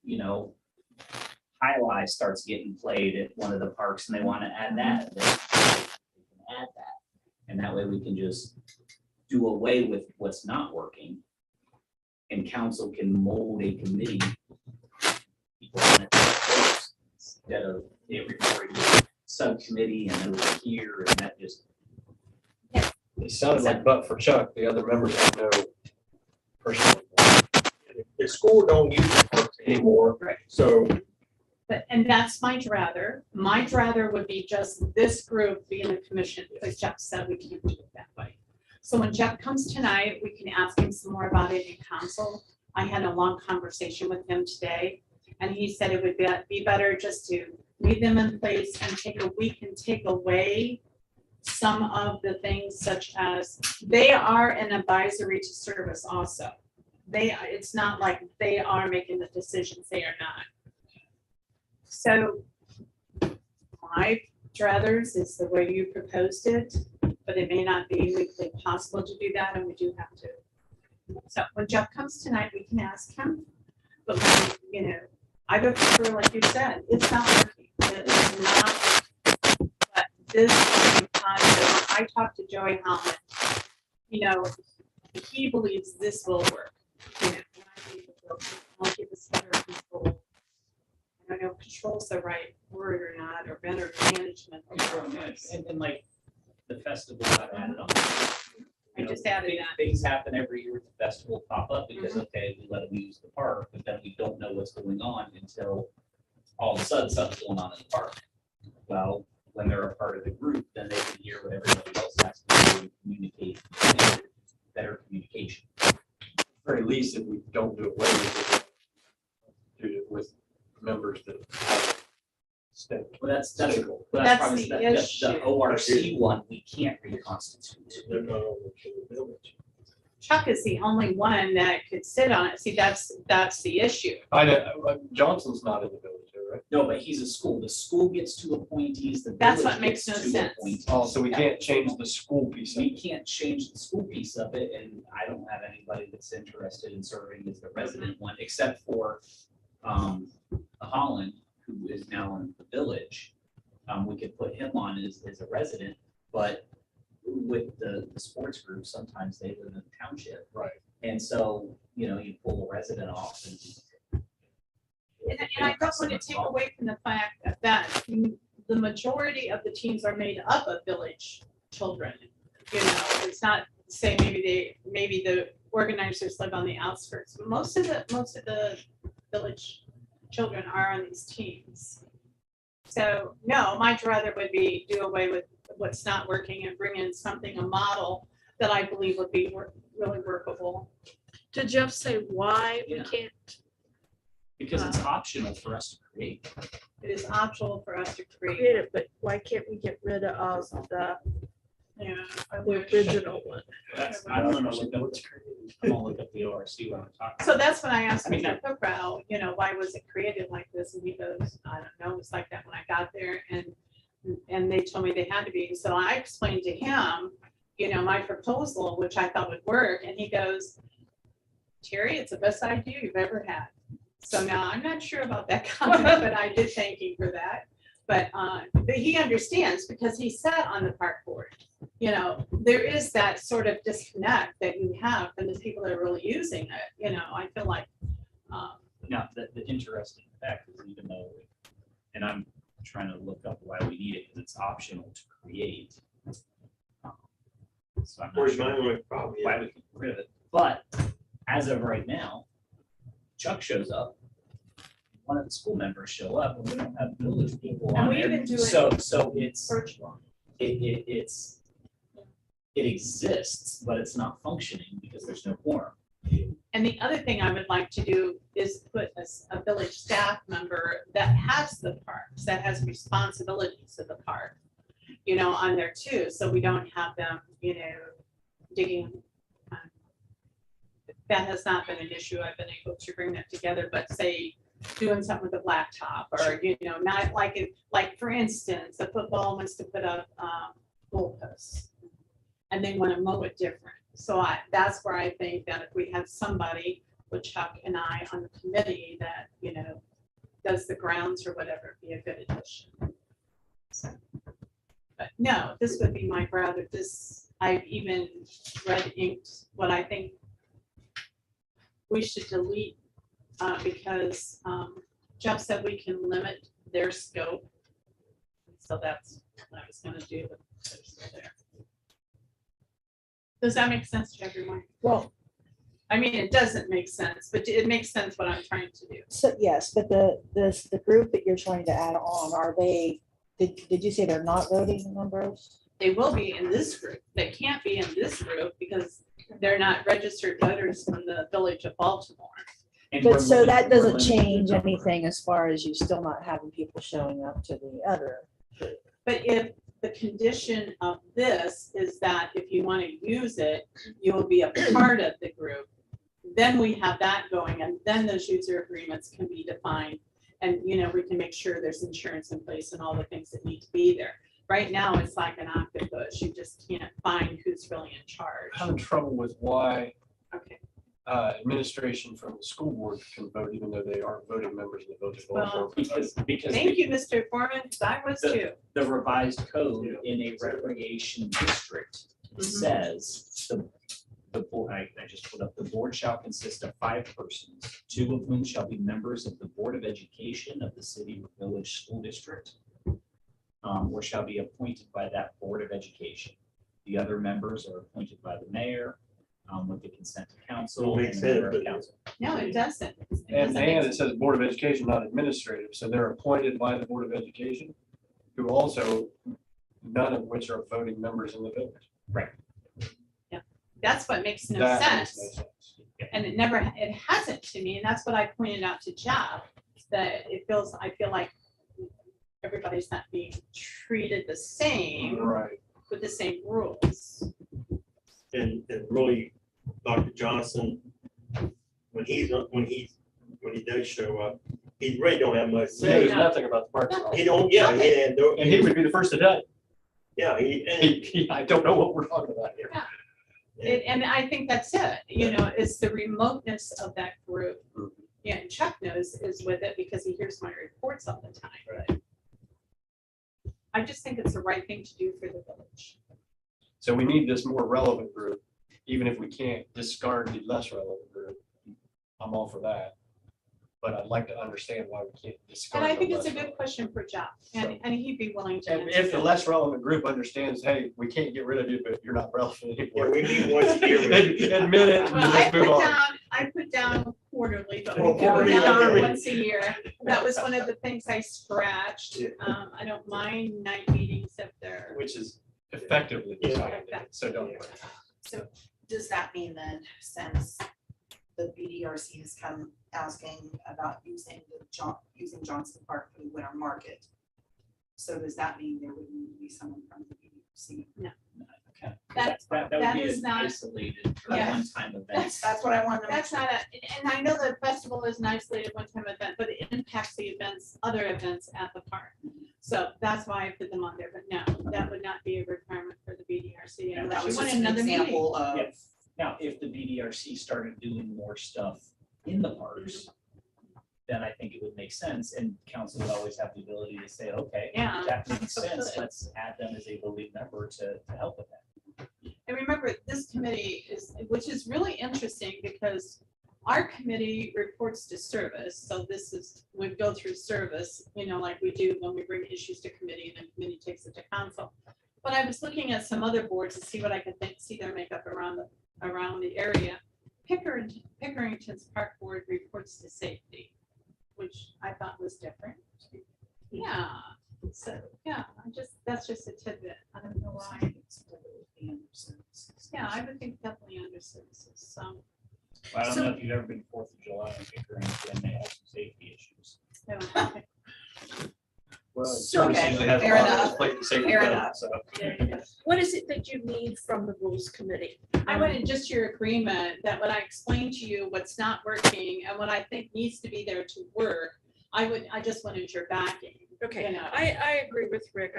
you know, highlight starts getting played at one of the parks and they want to add that, they can add that. And that way we can just do away with what's not working. And council can mold a committee people on it instead of it reporting to subcommittee and over here, and that just. It sounded like, but for Chuck, the other members have no personal. The school don't use the parks anymore, Right. so But, and that's my druther. My druther would be just this group being the commission, because Jeff said we can't do it that way. So when Jeff comes tonight, we can ask him some more about it in council. I had a long conversation with him today, and he said it would be better just to leave them in place and we can take away some of the things such as, they are an advisory to service also. It's not like they are making the decisions, they are not. So my druthers is the way you proposed it, but it may not be legally possible to do that, and we do have to. So when Jeff comes tonight, we can ask him, but we, you know, I would prefer, like you said, it's not working. It's not, but this is the time that when I talked to Joey Holland, you know, he believes this will work. You know, and I think it will. I'll give us better control. I don't know if control's the right word or not, or better management. And like the festival got added on. I just added that. Things happen every year with the festival pop up because, okay, we let them use the park, but then we don't know what's going on until all of a sudden something's going on in the park. Well, when they're a part of the group, then they can hear what everybody else has to do and communicate, better communication. Very least, if we don't do away with it, do it with members that have stake. Well, that's That's probably the the issue. ORC one, we can't reconstitute. they're not on the village. Chuck is the only one that could sit on it. See, that's the issue. I know, Johnson's not in the village, right? No, but he's a school. The school gets to appointees, the That's village what makes gets no to sense. appointees. Oh, so we can't change the school piece of We it. can't change the school piece of it, and I don't have anybody that's interested in serving as the resident one, except for Holland, who is now in the village. We could put him on as a resident, but with the sports group, sometimes they live in the township. Right. And so, you know, you pull a resident off and. And I don't want to take away from the fact that the majority of the teams are made up of village children. You know, it's not, say, maybe the organizers live on the outskirts, but most of the village children are on these teams. So, no, my druther would be do away with what's not working and bring in something, a model that I believe would be really workable. Did Jeff say why we Yeah. can't? Because it's optional for us to create. It is optional for us to Create create. it, but why can't we get rid of the Yeah, I the wish. original one? That's, I'm gonna look up the ORC when I'm talking. So that's when I asked I mean, Mr. Cookrell, you know, why was it created like this? And he goes, I don't know, it's like that when I got there, and they told me they had to be. So I explained to him, you know, my proposal, which I thought would work, and he goes, Terry, it's the best idea you've ever had. So now I'm not sure about that comment, but I did thank him for that. But he understands because he sat on the park board. You know, there is that sort of disconnect that you have from the people that are really using it. You know, I feel like, Now, the interesting fact is even though, and I'm trying to look up why we need it, because it's optional to create. So I'm not Where's my sure only problem? why we can get rid of it. But as of right now, Chuck shows up. One of the school members show up, and we don't have village people And on we there. even do it So it's, virtual. it exists, but it's not functioning because there's no quorum. And the other thing I would like to do is put a village staff member that has the parks, that has responsibilities of the park, on there too, so we don't have them, digging. That has not been an issue. I've been able to bring that together, but say, doing something with the blacktop, or, not like for instance, the football wants to put up goalposts, and they want to mow it different. So that's where I think that if we have somebody with Chuck and I on the committee that, does the grounds or whatever, be a good addition. So, but no, this would be my brother. I've even red inked what I think we should delete, because Jeff said we can limit their scope. So that's what I was gonna do. But they're still there. Does that make sense to everyone? Well, I mean, it doesn't make sense, but it makes sense what I'm trying to do. so yes, but the group that you're trying to add on, are they, did you say they're not voting members? They will be in this group. They can't be in this group because they're not registered voters from the village of Baltimore. And we're But so limited- that we're doesn't limited to change the number. anything as far as you still not having people showing up to the other. But if the condition of this is that if you want to use it, you will be a part of the group, then we have that going, and then those user agreements can be defined. And, we can make sure there's insurance in place and all the things that need to be there. Right now, it's like an octopus. You just can't find who's really in charge. Having trouble with why Okay. administration from the school board can vote even though they aren't voting members of the village of Well, Baltimore. Because Thank you, Mr. Foreman, 'cause I was too. the revised code in a recreation district Mhm. says the board, I just put up, the board shall consist of 5 persons, 2 of whom shall be members of the Board of Education of the city or village school district, or shall be appointed by that Board of Education. The other members are appointed by the mayor, with the consent of council. Well, makes and the member sense, of but- council. No, it doesn't. It And doesn't make it says Board of Education, not administrative, so they're appointed by the Board of Education, who also, none of which are voting members in the village. That's what makes no That makes sense. no sense. And it hasn't to me, and that's what I pointed out to Jeff, that I feel like everybody's not being treated the same Right. with the same rules. And really, Dr. Johnson, when he does show up, he really don't have much He say. knows nothing about the parks. and Rec. He don't, yeah, And he would be the first to tell yeah, you. I don't know what we're talking about here. And I think that's it, it's the remoteness of that group. Mhm. Yeah, and Chuck knows is with it because he hears my reports all the time, but I just think it's the right thing to do for the village. So we need this more relevant group, even if we can't discard the less relevant group. I'm all for that. But I'd like to understand why we can't discard. And I the think less it's a good relevant. question for Jeff, and he'd be willing to. And answer if the that. less relevant group understands, hey, we can't get rid of you, but you're not relevant Yeah, anymore. we need once a year. Admit it, and Well, I let's move on. put down quarterly, but Oh, we go quarterly, down okay. once a year. That was one of the things I scratched. Yeah. I don't mind night meetings if they're. Which is effectively decided, so don't. worry. So does that mean then, since the BDRC has come asking about using Johnson Park for the winter market, so does that mean there would need to be someone from the BDRC? Okay. That- That that would be is an not- isolated, Yeah. one-time event. That's what I wanted to. That's not and I know the festival is an isolated one-time event, but it impacts the other events at the park. So that's why I put them on there, but no, that would not be a requirement for the BDRC. Yeah, unless That you was want just an another meeting. example of. Yeah. Now, if the BDRC started doing more stuff in the parks, then I think it would make sense, and council would always have the ability to say, okay, Yeah. that makes sense, let's add them as a voting member to help with that. And remember, this committee which is really interesting because our committee reports to service. So we go through service, like we do when we bring issues to committee and then committee takes it to council. But I was looking at some other boards to see what I could see their makeup around the area. Pickerington's Park Board reports to safety, which I thought was different. Yeah, so, yeah, that's just a tidbit. I don't know why. Yeah, I would think definitely under services, so. I don't So- know if you've ever been Fourth of July in Pickering, and they have some safety issues. Well, So- service Okay, usually has a fair lot of enough. plate safety Fair with it, enough. so. What is it that you need from the rules committee? I wanted just your agreement that when I explain to you what's not working and what I think needs to be there to work, I just wanted your backing. Okay, You know. I agree with Rick.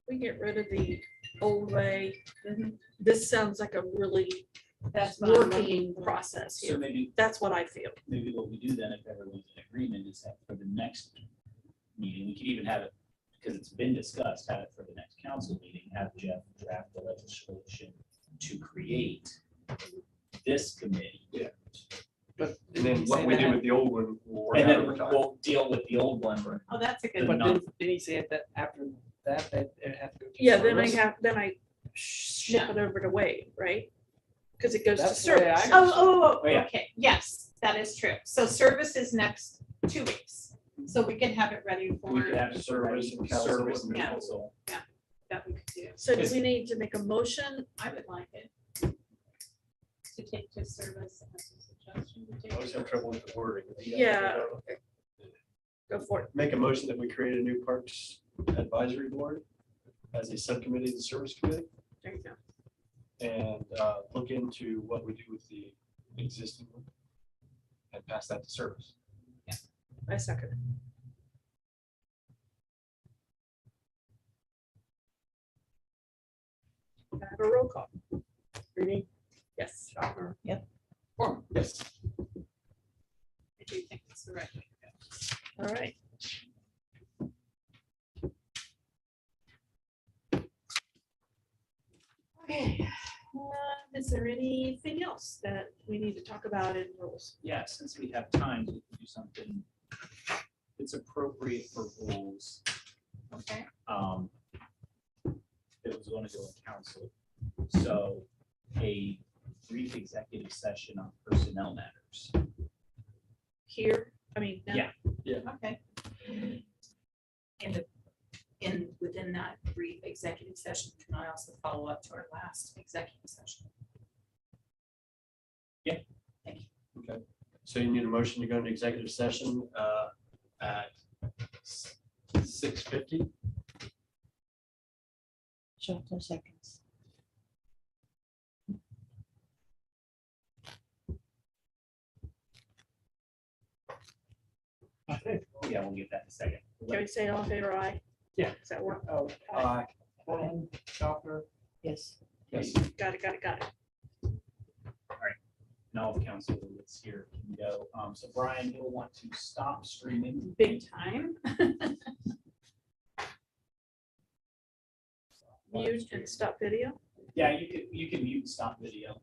We get rid of the old way. Mhm. This sounds like a really That's what I'm working looking for. process So here. maybe, That's what I feel. maybe what we do then, if everyone's in agreement, is that for the next meeting, we could even have it, because it's been discussed, have it for the next council meeting, have Jeff draft the legislation to create this committee. But And then what we do with the old one, we'll work And out then over time. we'll deal with the old one. Oh, that's a good But one. didn't he say that after that, it'd have to go to? Yeah, then service? I ship it over to Wade, right? Because it goes to That's the way I service. Oh, Oh, yeah. okay, yes, that is true. So service is next 2 weeks. So we can have it ready for. We could have it Service and council. service and Yeah. council. That we could do. So do we need to make a motion? I would like it. To take to service as a suggestion. to take I always have trouble with the wording. Yeah. Go for it. Make a motion that we create a new Parks Advisory Board as a subcommittee of the service committee There you go. and look into what we do with the existing one and pass that to service. I second. Can I have a roll call. Reading? Yes. Yes. I do think it's the right way to go. All right. Okay. Is there anything else that we need to talk about in rules? Yeah, since we have time, we can do something that's appropriate for rules. Okay. It was going to go in council. So a brief executive session on personnel matters. Here, I mean. now? Yeah. Okay. Within that brief executive session, can I also follow up to our last executive session? So you need a motion to go into executive session at 6:50. Show 10 seconds. Yeah, we'll get that in a second. Can we say all in favor aye? Yeah. Does that work? Oh, Brian, Doctor, Yes. Yes. Got it. And all the council that's here can go. So Brian, you'll want to stop streaming. Big time. Mute and stop video. Yeah, you can mute and stop video.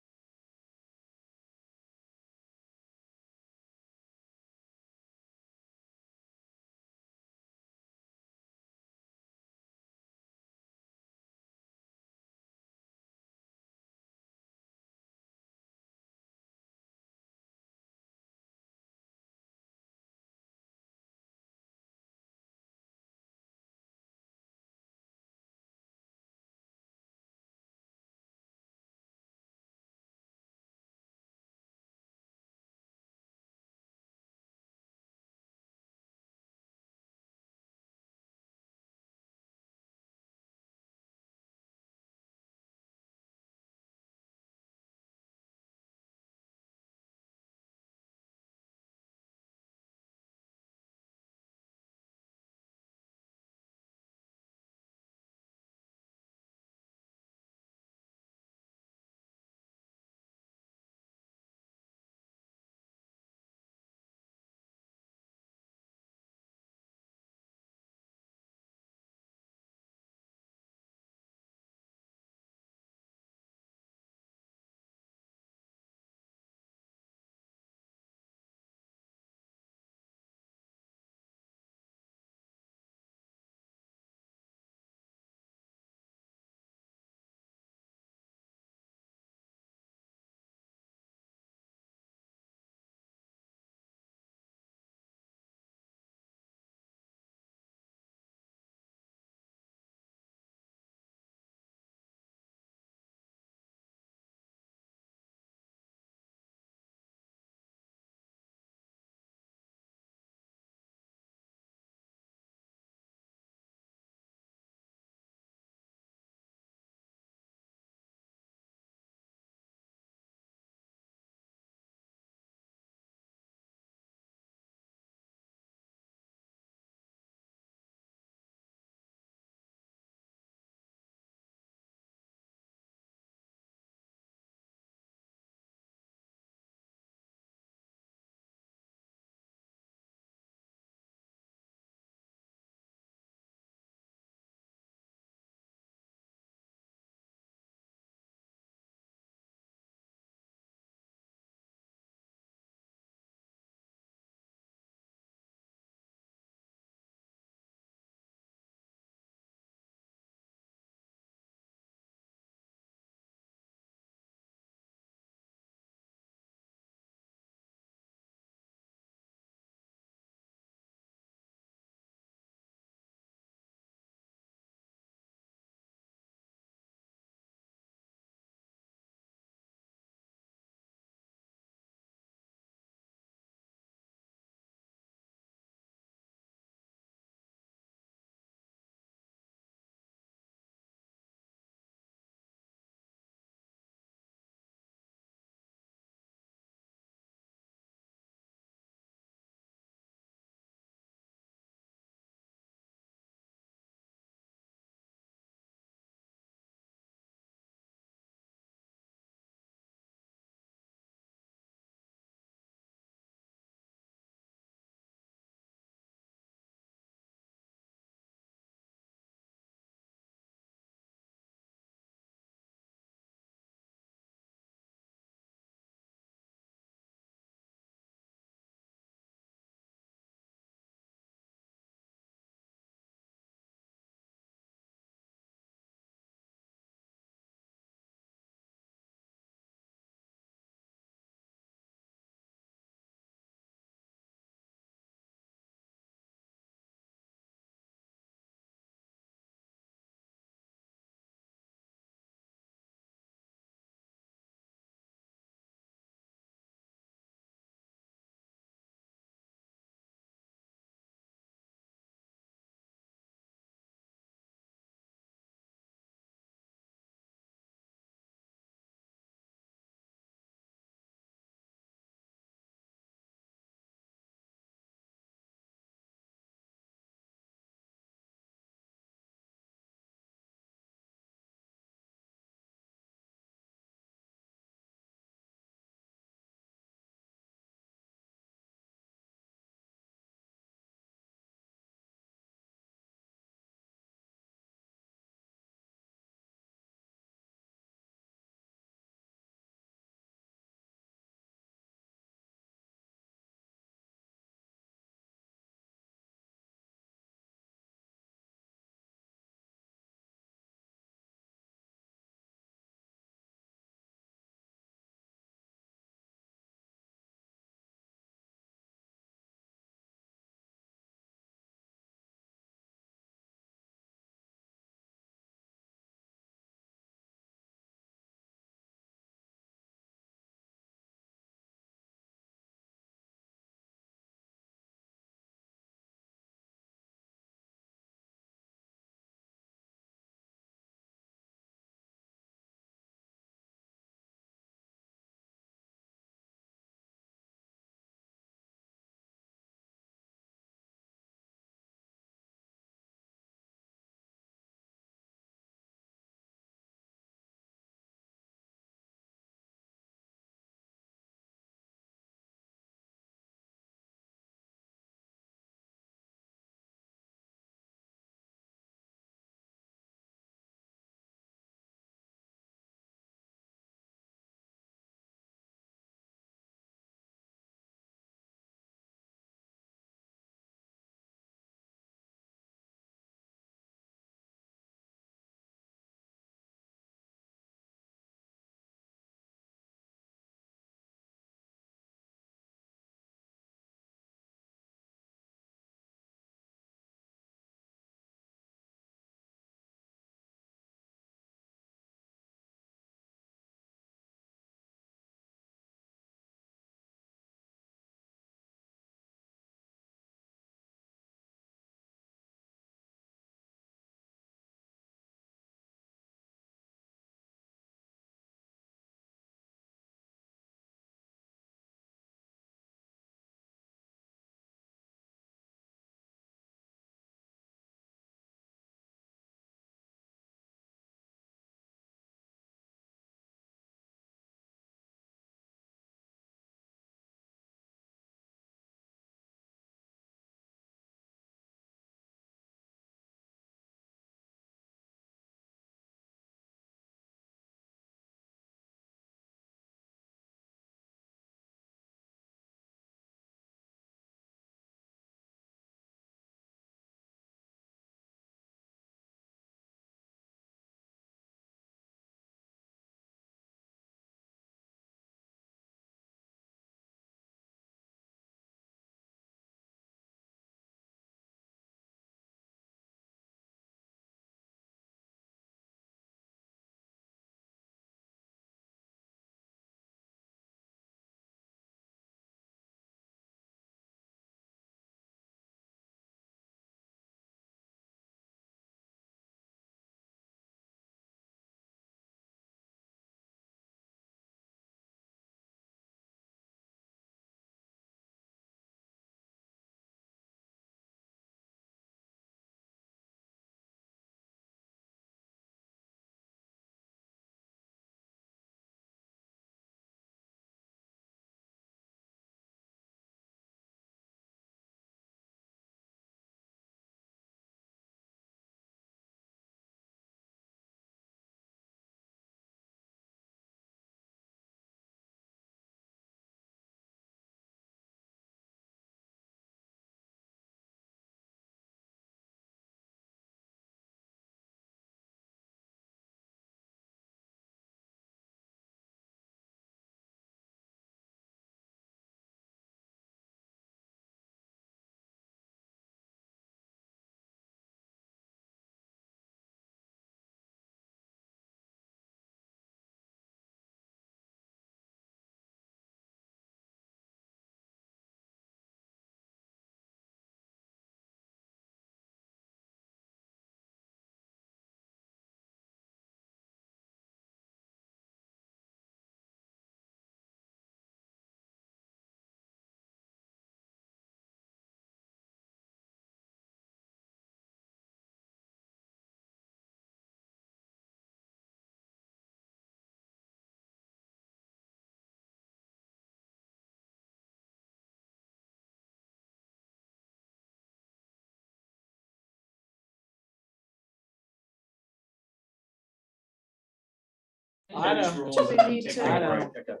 I know. Rules Do we and then need take to- a I break, know. pick up,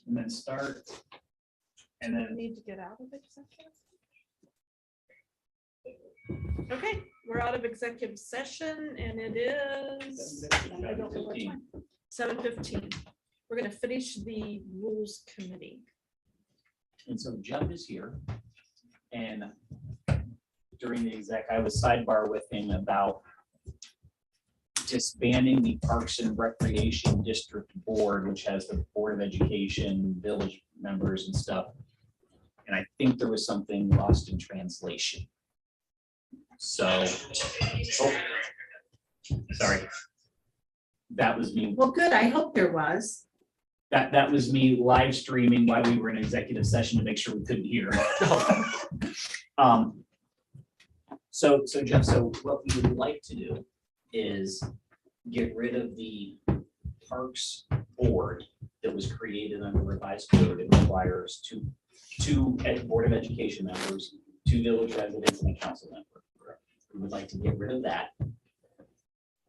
and then start. And then Need to get out of executive. Okay, we're out of executive session and it is, I don't know what 7:15. time, 7:15. We're gonna finish the rules committee. And so Jeff is here. And during the exec, I was sidebar with him about disbanding the Parks and Recreation District Board, which has the Board of Education, village members and stuff. And I think there was something lost in translation. So, oh, sorry. That was me. Well, good, I hope there was. That was me live streaming while we were in executive session to make sure we couldn't hear. So Jeff, so what we would like to do is get rid of the Parks Board that was created under revised code. It requires two Board of Education members, 2 village residents, and a council member. We would like to get rid of that.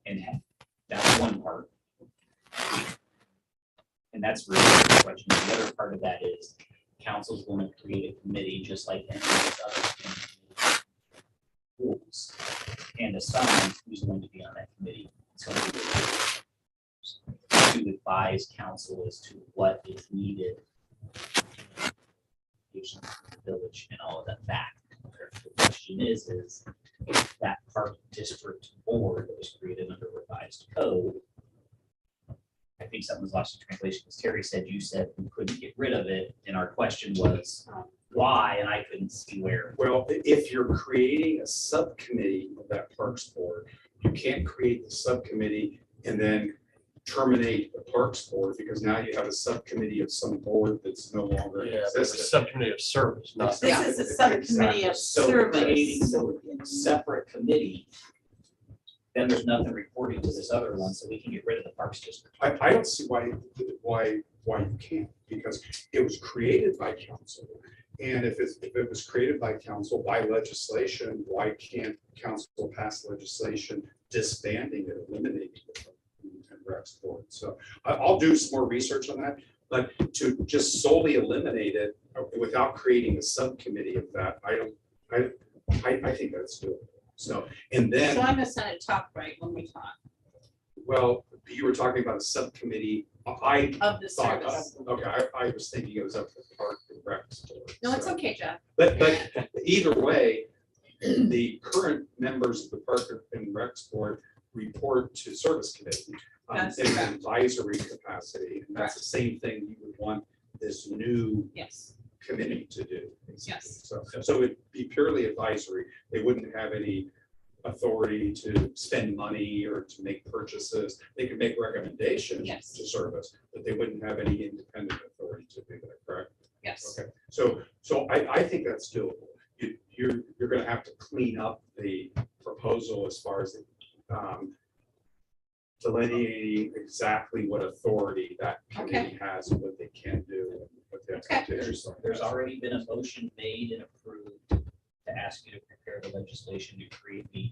And that's one part. And that's really the question. The other part of that is council's going to create a committee just like any of the other rules and assign who's going to be on that committee. It's going to be to advise council as to what is needed. The village and all of that back. The question is that park district board that was created under revised code. I think something was lost in translation, because Terry said, you said we couldn't get rid of it, and our question was why, and I couldn't see where. Well, if you're creating a subcommittee of that Parks Board, you can't create the subcommittee and then terminate the Parks Board, because now you have a subcommittee of some board that's no longer Yeah, it's a existing. subcommittee of service, not. This is a subcommittee of So creating service. a separate committee, then there's nothing reporting to this other one, so we can get rid of the parks district. I don't see why you can't, because it was created by council. And if it was created by council by legislation, why can't council pass legislation disbanding it, eliminating it from the Rex Board? So I'll do some more research on that, but to just solely eliminate it without creating a subcommittee of that, I think that's doable. So, and then. So I must not talk right when we talk Well, you were talking about a subcommittee. I of the thought, service. okay, I was thinking it was up to the Park and Rec Board. No, it's so- okay, Jeff. But either way, the current members of the Park and Rec Board report to Service Committee That's in an correct. advisory capacity. And that's the same thing you would want this new Yes, committee to do. yes. So it'd be purely advisory. They wouldn't have any authority to spend money or to make purchases. They could make recommendations Yes. to service, but they wouldn't have any independent authority to do that, correct? Yes. Okay, so I think that's doable. You're gonna have to clean up the proposal as far as delineating exactly what authority that committee has and what they can do and what the expectations are. There's already been a motion made and approved to ask you to prepare the legislation to create the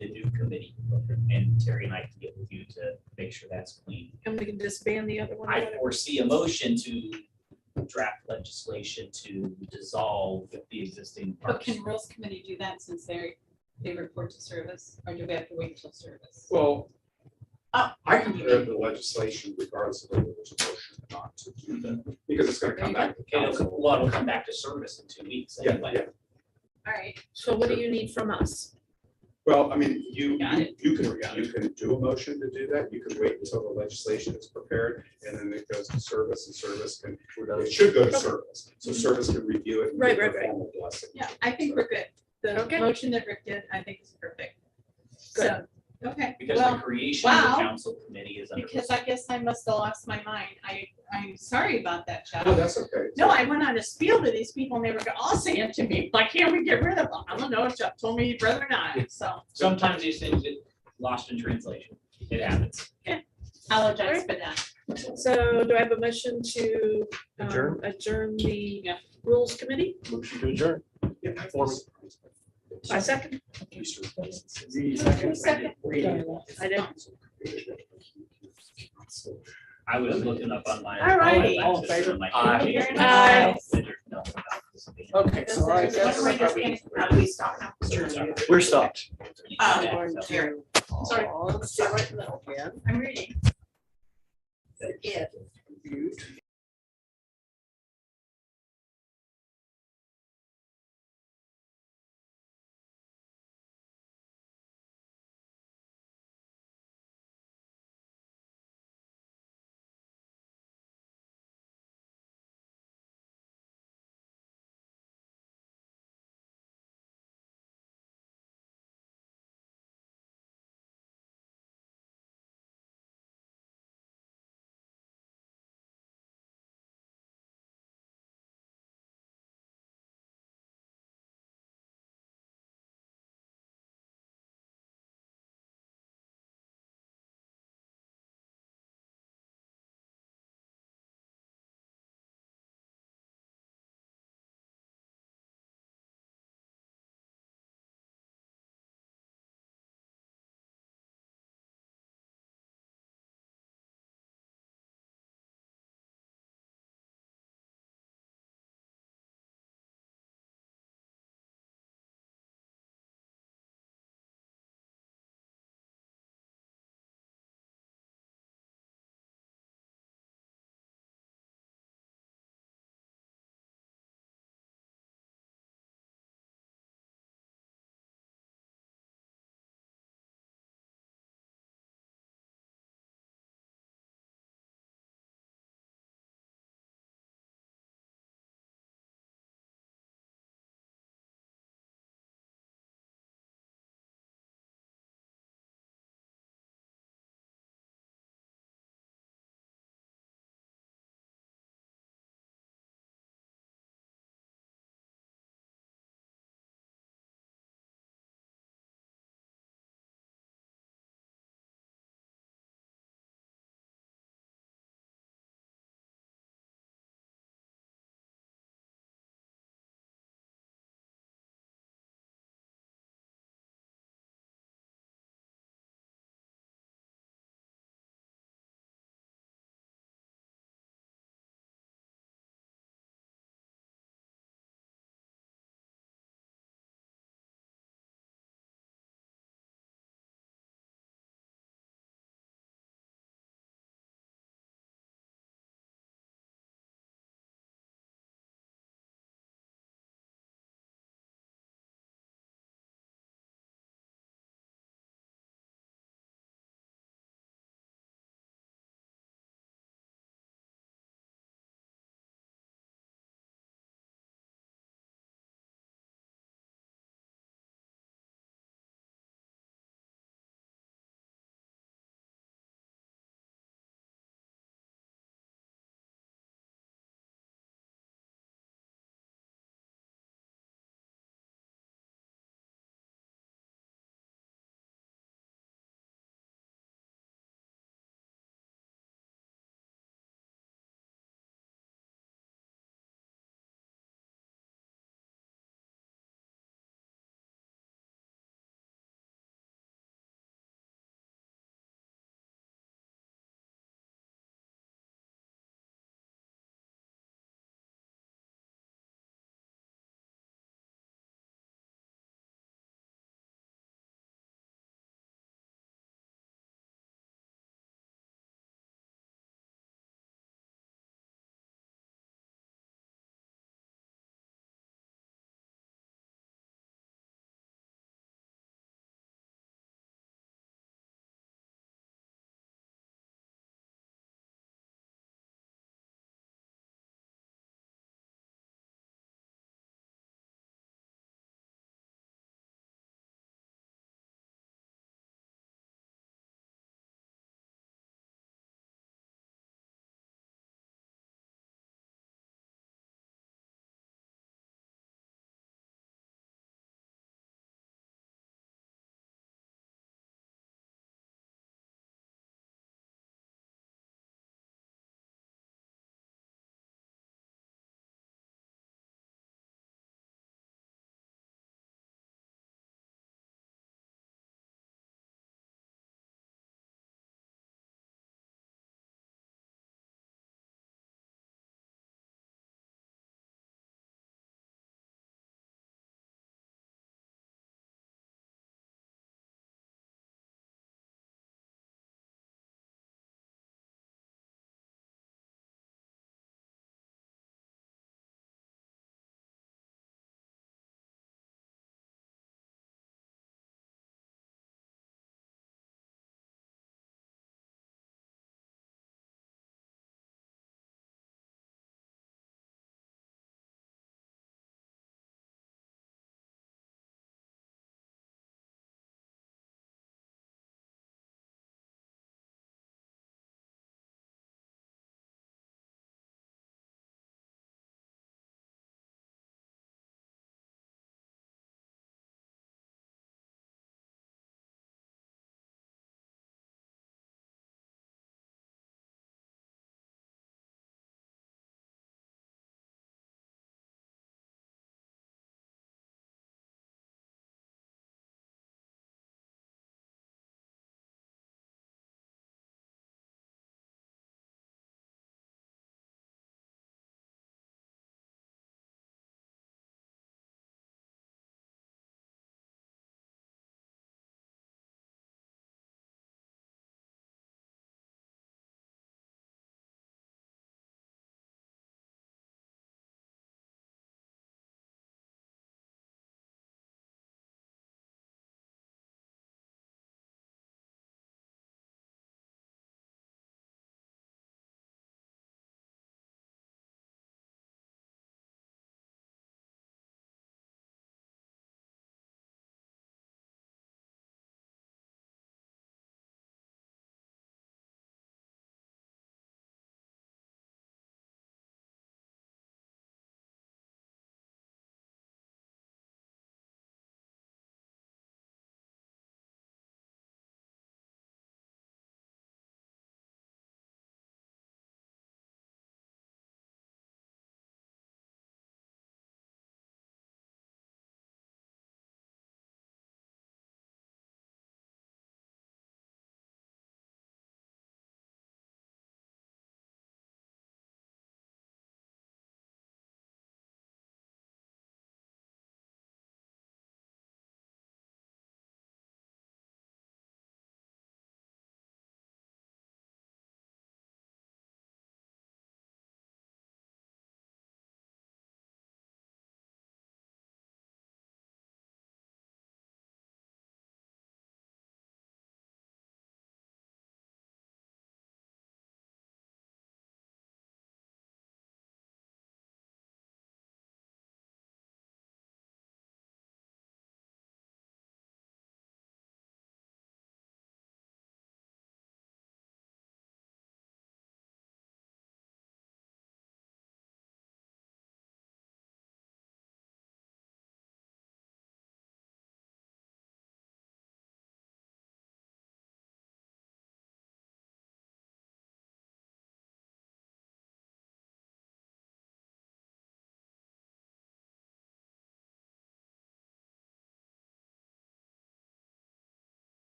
new committee. And Terry and I can get with you to make sure that's clean. And we can disband the other one. I foresee a motion to draft legislation to dissolve the existing. But parks. can Rules Committee do that since they report to service, or do we have to wait till service? Well, I can prepare the legislation regardless of whether there's a motion or not to do that, because it's gonna come back to council. Well, it'll come back to service in 2 weeks Yeah, anyway. yeah. All right. So what do you need from us? Well, I mean, you Got it. can do a motion to do that. You can wait until the legislation is prepared and then it goes to service, and service can, it should go to service. So service can review it and Right, give right, a right. formal blessing. Yeah, I think we're good. The Okay. motion that Rick did, I think is perfect. So, okay, Because the well, creation of the wow. council committee is under. because I guess I must have lost my mind. I'm sorry about that, Chuck. No, that's okay. No, I went on a spiel to these people and they were all saying to me, why can't we get rid of them? I don't know, Chuck told me he'd rather not, so Sometimes these things get lost in translation. It happens. apologize for that. So do I have a motion to Adjourn? adjourn the Yeah. rules committee? Motion to adjourn. Yeah, I second. Second. I did. So I was looking up on my. All righty. All in favor? Aye. Okay, so I guess. What are we just gonna- how do we stop now? We're stopped. Here. Sorry, let's see right now. I'm reading. Mute.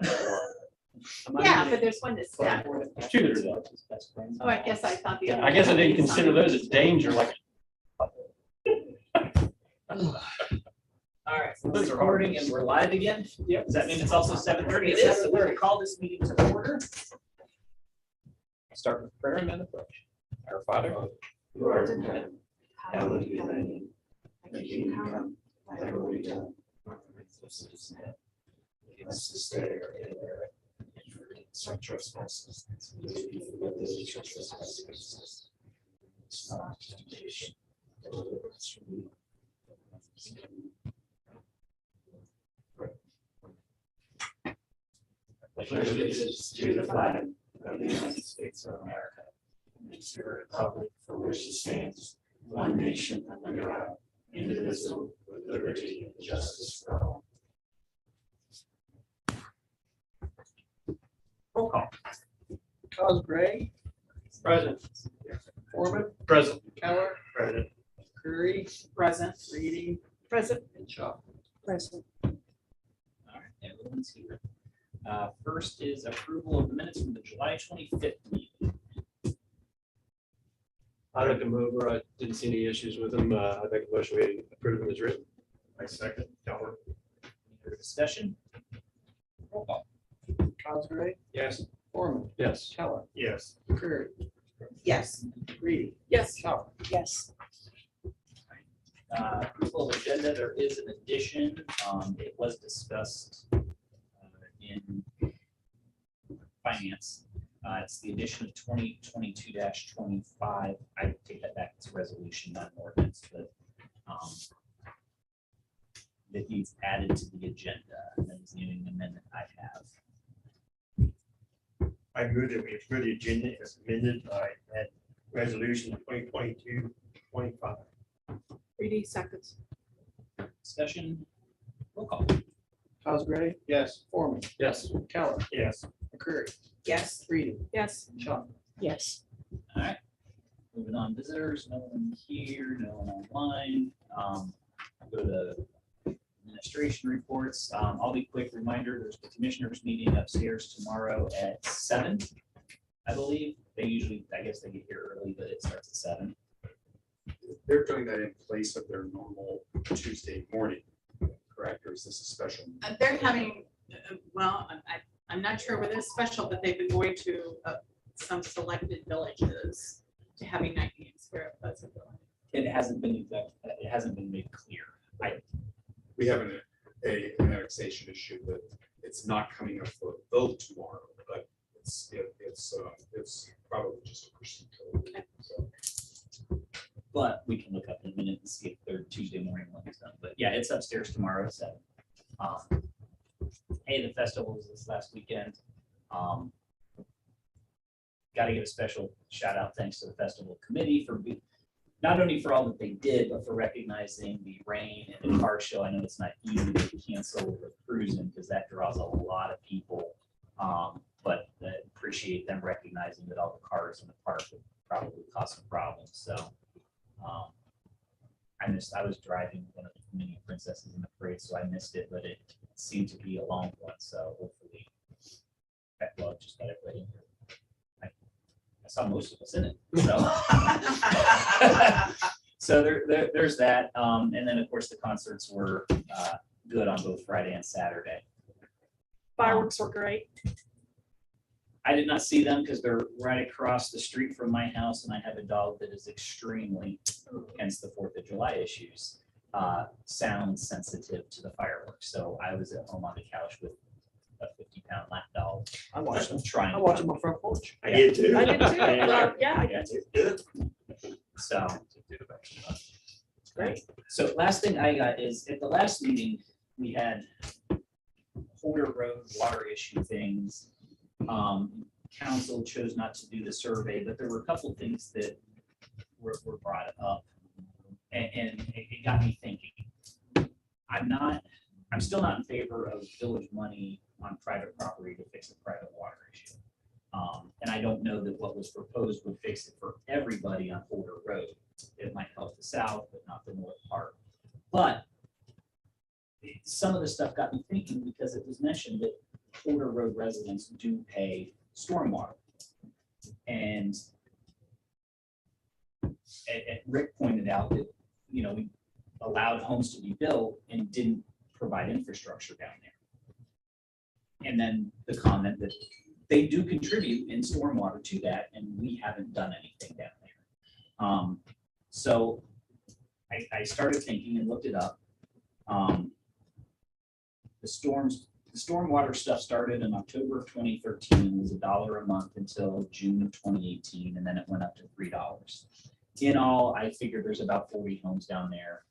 Yeah, but there's one that's dead. Two that are Best friends. Oh, I guess I thought the other. I guess I didn't consider those as danger, like. All right, so we're recording and we're live again. Yep. Does that mean it's also 7:30? It is. So we're gonna call this meeting to order. Start with prayer and then approach. Our Father. Who art in heaven, hallowed be thy name. Thy kingdom come, thy will be done. Give us this day our daily bread, and forgive us our trespasses, as we forgive those who trespass against us. Lead us not into temptation, but deliver us from evil. I pledge allegiance to the flag of the United States of America, and to the republic for which it stands, one nation under God, indivisible, with liberty and justice for all. Roll call. Cosgray, Present. Foreman, Present. Keller, Present. Curry, Present. Reedy, Present. and Shaw. Present. All right, everyone's here. First is approval of the minutes from the July 25th meeting. I like to move, or I didn't see any issues with them. I make a motion we approve them as written. I second. Keller. Any other discussion? Roll call. Cosgray, Yes. Foreman, Yes. Keller, Yes. Curry, Yes. Reedy, Yes. Shaw. Yes. Approval of agenda, there is an addition. It was discussed in finance. It's the addition of 2022-25. I take that back, it's a resolution, not an ordinance, but that needs added to the agenda. That is the only amendment I have. I move that we approve the agenda as amended by that resolution 2022-25. Reedy seconds. Discussion, roll call. Cosgray, Yes. Foreman, Yes. Keller, Yes. Curry, Yes. Reedy, Yes. Shaw. Yes. All right. Moving on, visitors, no one here, no one online. I'll go to administration reports. I'll be quick. Reminder, there's the commissioners meeting upstairs tomorrow at 7, I believe. They usually, I guess they get here early, but it starts at 7. They're doing that in place of their normal Tuesday morning, correct? Or is this a special? They're having, well, I'm not sure whether it's special, but they've been going to some selected villages to having night meetings here at Pleasantville. It hasn't been made clear. We have an annexation issue that it's not coming up for a vote tomorrow, but it's probably just a procedural. So, But we can look up in a minute and see if their Tuesday morning one is done. But yeah, it's upstairs tomorrow at 7. Hey, the festival was this last weekend. Got to give a special shout out, thanks to the festival committee for not only for all that they did, but for recognizing the rain and the car show. I know it's not easy to cancel with cruising because that draws a lot of people. But I appreciate them recognizing that all the cars in the park would probably cause some problems. So I was driving one of the mini princesses in the parade, so I missed it, but it seemed to be a long one. So hopefully, well, just got everybody in here. I saw most of us in it. So, so there's that. And then, of course, the concerts were good on both Friday and Saturday. Fireworks were great. I did not see them because they're right across the street from my house, and I have a dog that is extremely, hence the 4th of July issues, sound sensitive to the fireworks. So I was at home on the couch with a 50-pound lap dog. I watched them. Trying. I watched them on front porch. I did too. I did too. Well, yeah, I did too. So. Great. So last thing I got is at the last meeting, we had Holder Road water issue things. Council chose not to do the survey, but there were a couple of things that were brought up. And it got me thinking. I'm still not in favor of village money on private property to fix a private water issue. And I don't know that what was proposed would fix it for everybody on Holder Road. It might help the south, but not the north part. But some of the stuff got me thinking because it was mentioned that Holder Road residents do pay stormwater. And Rick pointed out that, you know, we allowed homes to be built and didn't provide infrastructure down there. And then the comment that they do contribute in stormwater to that, and we haven't done anything down there. So I started thinking and looked it up. The stormwater stuff started in October of 2013, was $1 a month until June of 2018, and then it went up to $3. In all, I figured there's about 40 homes down there.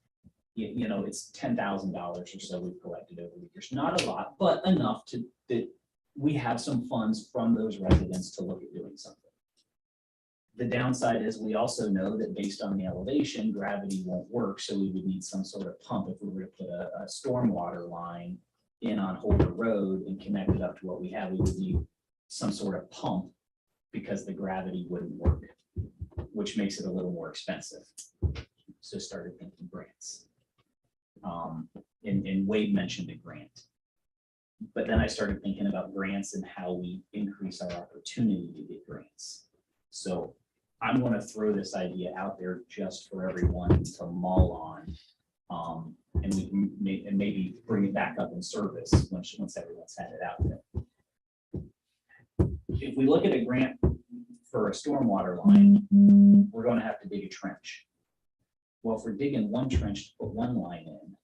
You know, it's $10,000 or so we've collected over the years. Not a lot, but enough that we have some funds from those residents to look at doing something. The downside is we also know that based on the elevation, gravity won't work, so we would need some sort of pump if we were to put a stormwater line in on Holder Road and connect it up to what we have. We would need some sort of pump because the gravity wouldn't work, which makes it a little more expensive. So started thinking grants. And Wade mentioned a grant. But then I started thinking about grants and how we increase our opportunity to get grants. So I'm going to throw this idea out there just for everyone to mull on. And we can maybe bring it back up in service once everyone's had it out there. If we look at a grant for a stormwater line, we're going to have to dig a trench. Well, if we're digging one trench to put one line in,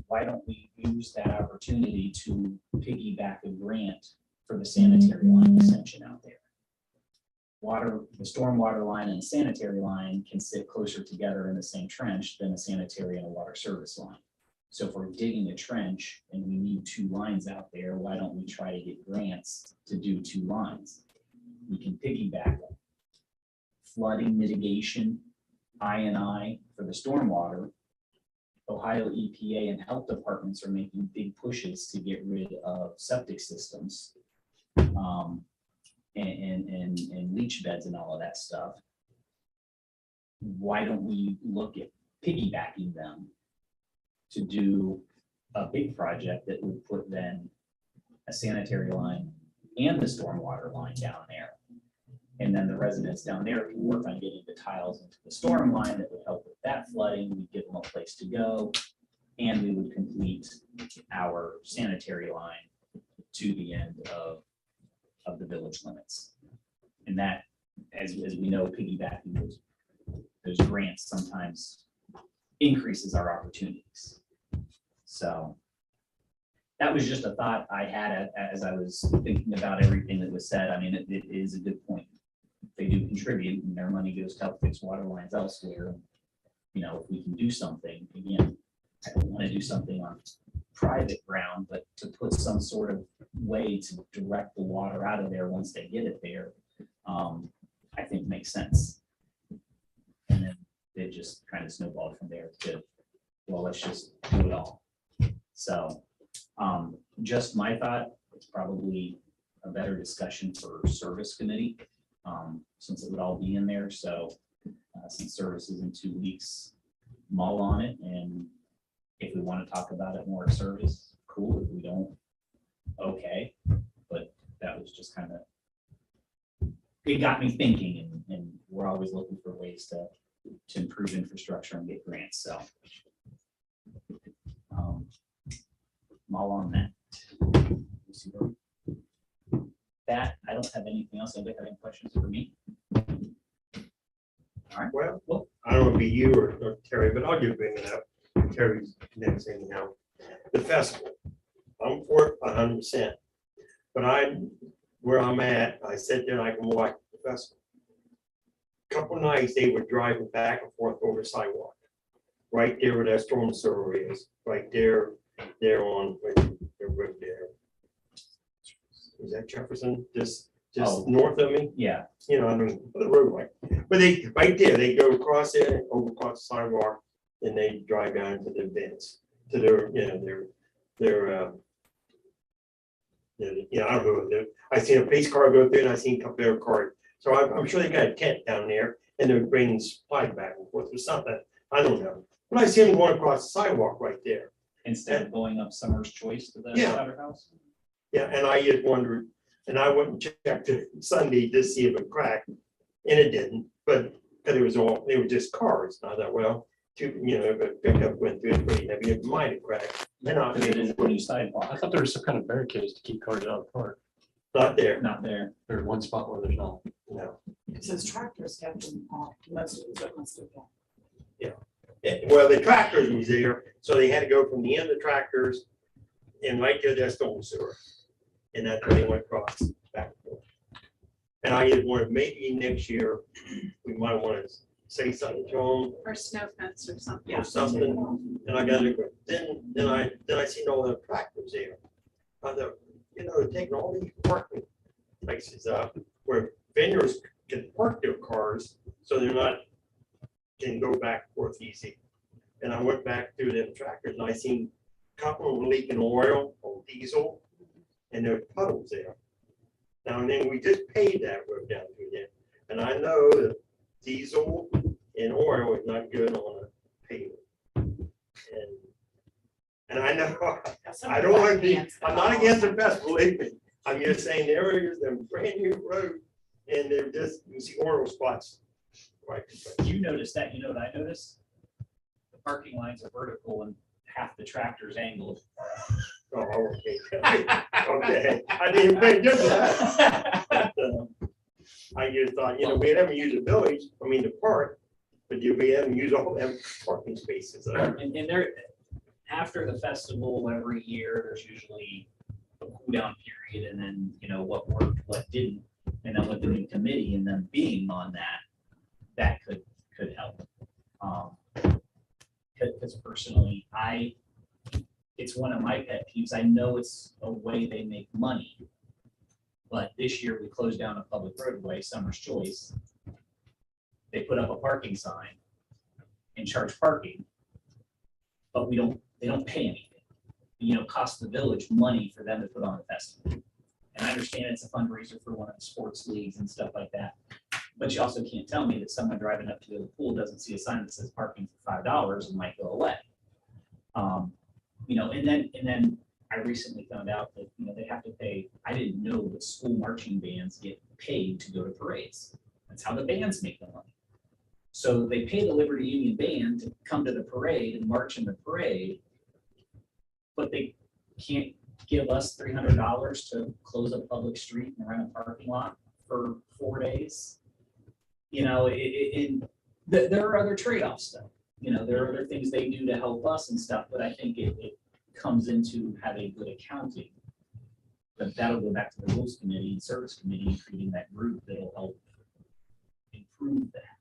why don't we use that opportunity to piggyback a grant for the sanitary line extension out there? The stormwater line and the sanitary line can sit closer together in the same trench than a sanitary and a water service line. So if we're digging a trench and we need 2 lines out there, why don't we try to get grants to do 2 lines? We can piggyback them. Flooding mitigation, I&I for the stormwater. Ohio EPA and health departments are making big pushes to get rid of septic systems. And leach beds and all of that stuff. Why don't we look at piggybacking them to do a big project that would put then a sanitary line and the stormwater line down there? And then the residents down there can work on getting the tiles into the storm line that would help with that flooding. We'd give them a place to go, and we would complete our sanitary line to the end of the village limits. And that, as we know, piggybacking those grants sometimes increases our opportunities. So that was just a thought I had as I was thinking about everything that was said. I mean, it is a good point. They do contribute and their money goes to help fix water lines elsewhere. You know, if we can do something, again, I don't want to do something on private ground, but to put some sort of way to direct the water out of there once they get it there, I think makes sense. And then it just kind of snowballed from there to, well, let's just do it all. So just my thought, it's probably a better discussion for service committee, since it would all be in there. So since service is in 2 weeks, mull on it, and if we want to talk about it more at service, cool. If we don't, okay. But that was just kind of, it got me thinking, and we're always looking for ways to improve infrastructure and get grants. So mull on that. That, I don't have anything else. Anybody have any questions for me? All right. Well, I don't know if it'd be you or Terry, but I'll just bring it up. Terry's next thing now. The festival, I'm for it 100%. But where I'm at, I sit there and I can watch the festival. Couple nights they were driving back and forth over the sidewalk. Right there where that storm sewer is, right there on, the road there. Is that Jefferson? Just Oh. north of me? Yeah. You know, I mean, the roadway. But they, right there, they go across there, over across the sidewalk, and they drive down to the vents, to their, you know, I don't know, I seen a police car go through and I seen a couple of cars. So I'm sure they got a tent down there and they're bringing supply back and forth or something. I don't know. But I see them going across the sidewalk right there. Instead of going up Summer's Choice to the Yeah. Powder House. Yeah, and I just wondered, and I went and checked it Sunday to see if it cracked, and it didn't, but it was all, they were just cars. And I thought, well, if a pickup went through it pretty heavy, it might have cracked. And not, Because it is a new I sidewalk, thought there was some kind of barricades to keep cars out of the park. not there, not there. There's one spot where there's not. no. It says tractors kept them off. Most of it must have been. Well, the tractors was there, so they had to go from the end of the tractors and right to their storm sewer. And that's where they went across back and forth. And I just wanted, maybe next year, we might want to say something to them Or snow fence or something. or something. And I got to, then I seen all the tractors there. I thought, they're taking all these parking places up where vendors can park their cars, so they're not, can go back and forth easy. And I went back through them tractors and I seen a couple of them leaking oil or diesel, and there were puddles there. Now and then we just paid that road down through there, and I know that diesel and oil is not good on a pavement. And I know, I don't want to be, I'm not against the best, believe me. I'm just saying there is a brand new road and they're just, you see oil spots. Right. You noticed that, you know what I noticed? The parking lines are vertical and half the tractor's angled. Oh, okay. Okay, I didn't pay attention to that. But, I just thought, we haven't used the village, the park, but we haven't used all them parking spaces. And there, after the festival every year, there's usually a cool down period and then, what worked, what didn't. And then with the new committee and them being on that could help. Because personally, it's one of my pet peeves. I know it's a way they make money. But this year we closed down a public roadway, Summer's Choice. They put up a parking sign and charge parking. But they don't pay anything. Cost the village money for them to put on a festival. And I understand it's a fundraiser for one of the sports leagues and stuff like that. But you also can't tell me that someone driving up to the pool doesn't see a sign that says parking for $5 and might go away. And then I recently found out that, they have to pay, I didn't know that school marching bands get paid to go to parades. That's how the bands make the money. So they pay the Liberty Union Band to come to the parade and march in the parade, but they can't give us $300 to close a public street and rent a parking lot for 4 days. There are other trade-offs though. There are other things they do to help us and stuff, but I think it comes into having good accounting. But that'll go back to the rules committee and service committee and creating that group that'll help improve that.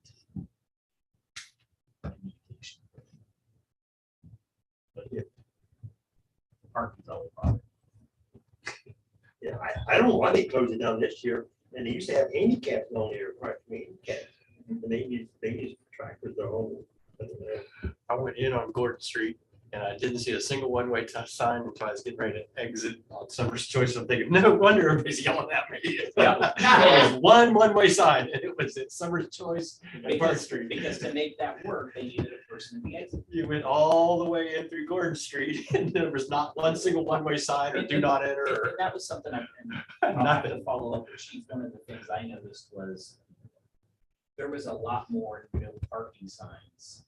But yeah, parking's always a problem. Yeah, I don't know why they closed it down this year, and they used to have handicaps on there, right, handicaps, and they used tractors the whole. I went in on Gordon Street and I didn't see a single one-way sign until I was getting ready to exit on Summer's Choice. I'm thinking, no wonder everybody's yelling at me. Yeah. There was one-way sign and it was at Summer's Choice and Park Because, Street. because to make that work, they needed a person at the exit. You went all the way in through Gordon Street and there was not one single one-way sign or do not enter. And or that was something I'll have Nothing. to follow up with Chief. One of the things I noticed was there was a lot more no parking signs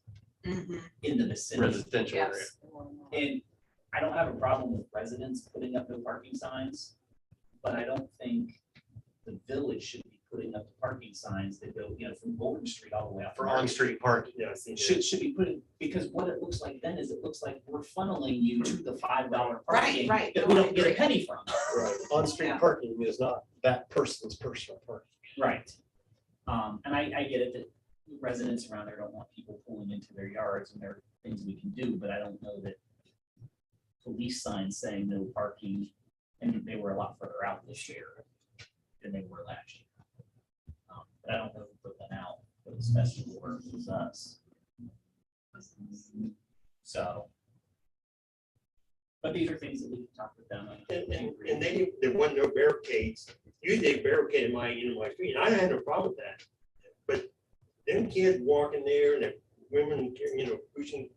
in the vicinity. Residential area. Yes. And I don't have a problem with residents putting up no parking signs, but I don't think the village should be putting up the parking signs that go, from Golden Street all the way up. For on-street parking. Yeah, I seen that. Should be putting, because what it looks like then is it looks like we're funneling you to the $5 parking right. that we No, I don't get a agree. penny from. Right. On-street Yeah. parking is not that person's personal parking. Right. And I get it that residents around there don't want people pulling into their yards, and there are things we can do, but I don't know that police signs saying no parking, and they were a lot further out this year than they were last year. But I don't know who put them out for this festival, or if it was us. So. But these are things that we can talk with them. And there wasn't no barricades. Usually they barricaded my street, and I had no problem with that. But them kids walking there and the women, pushing,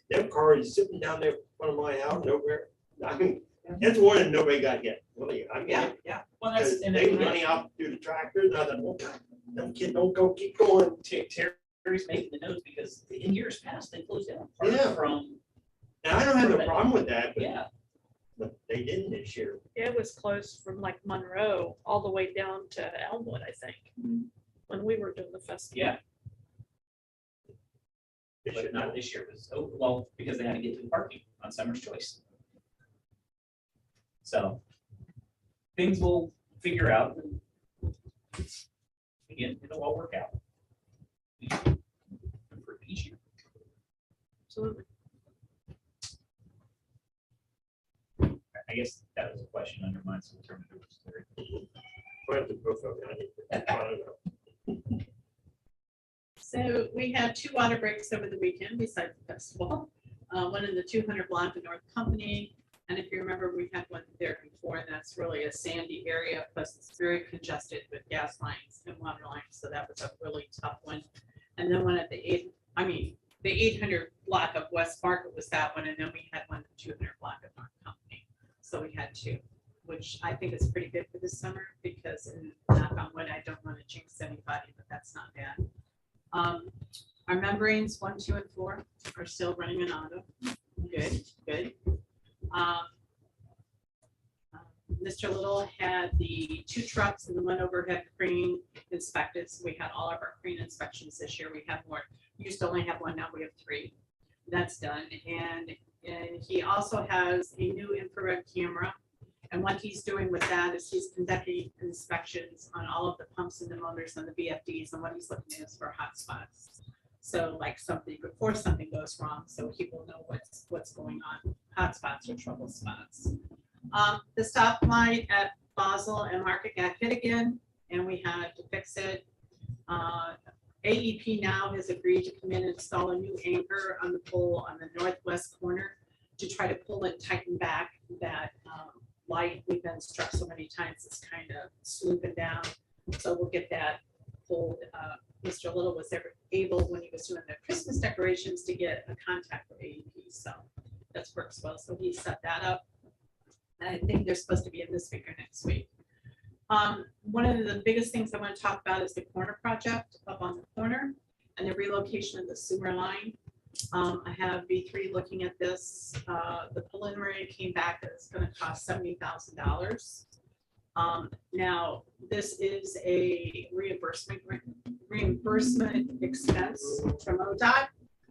them cars sitting down there in front of my house, nowhere. I mean, That's one that nobody got yet. Really, I Yeah, get yeah. Well, it. that's, 'Cause and they was then running out through the tractors, and I thought, well, God, them kids don't go, keep going. Terry's making the notes because in years past, they closed down. part Yeah. From, Now, I don't have a problem with that, yeah, but they didn't this year. It was closed from like Monroe all the way down to Elmwood, I think, when we were doing the festival. yeah, This but year, not no. this year. It was, oh, well, because they had to get to the parking on Summer's Choice. So things will figure out. And again, it'll all work out. For each year. Absolutely. I guess that was a question under mine, so we'll turn it over to Terry. We'll have to go for it. I don't know. So we had 2 water breaks over the weekend besides the festival. One in the 200 block of North Company. And if you remember, we had one there before, and that's really a sandy area, plus it's very congested with gas lines and water lines. So that was a really tough one. And then one at the 800 block of West Market was that one. And then we had one at the 200 block of North Company. So we had 2, which I think is pretty good for this summer because knock on wood, I don't want to jinx anybody, but that's not bad. Our membranes 1, 2, and 4 are still running in auto. Good, good. Mr. Little had the 2 trucks and the one overhead crane inspected. So we had all of our crane inspections this year. We have more. We used to only have 1, now we have 3. That's done. And he also has a new infrared camera. And what he's doing with that is he's conducting inspections on all of the pumps and the motors and the VFDs. And what he's looking at is for hot spots. So like something before something goes wrong, so he will know what's going on, hot spots or trouble spots. The stoplight at Basel and Market got hit again, and we had to fix it. AEP now has agreed to come in and install a new anchor on the pole on the northwest corner to try to pull and tighten back that light. We've been struck so many times, it's kind of slooping down. So we'll get that pulled. Mr. Little was able, when he was doing the Christmas decorations, to get a contact with AEP. So that works well. So he set that up. And I think they're supposed to be in this week or next week. One of the biggest things I want to talk about is the corner project up on the corner and the relocation of the sewer line. I have V3 looking at this. The preliminary came back that it's going to cost $70,000. Now, this is a reimbursement expense from ODOT,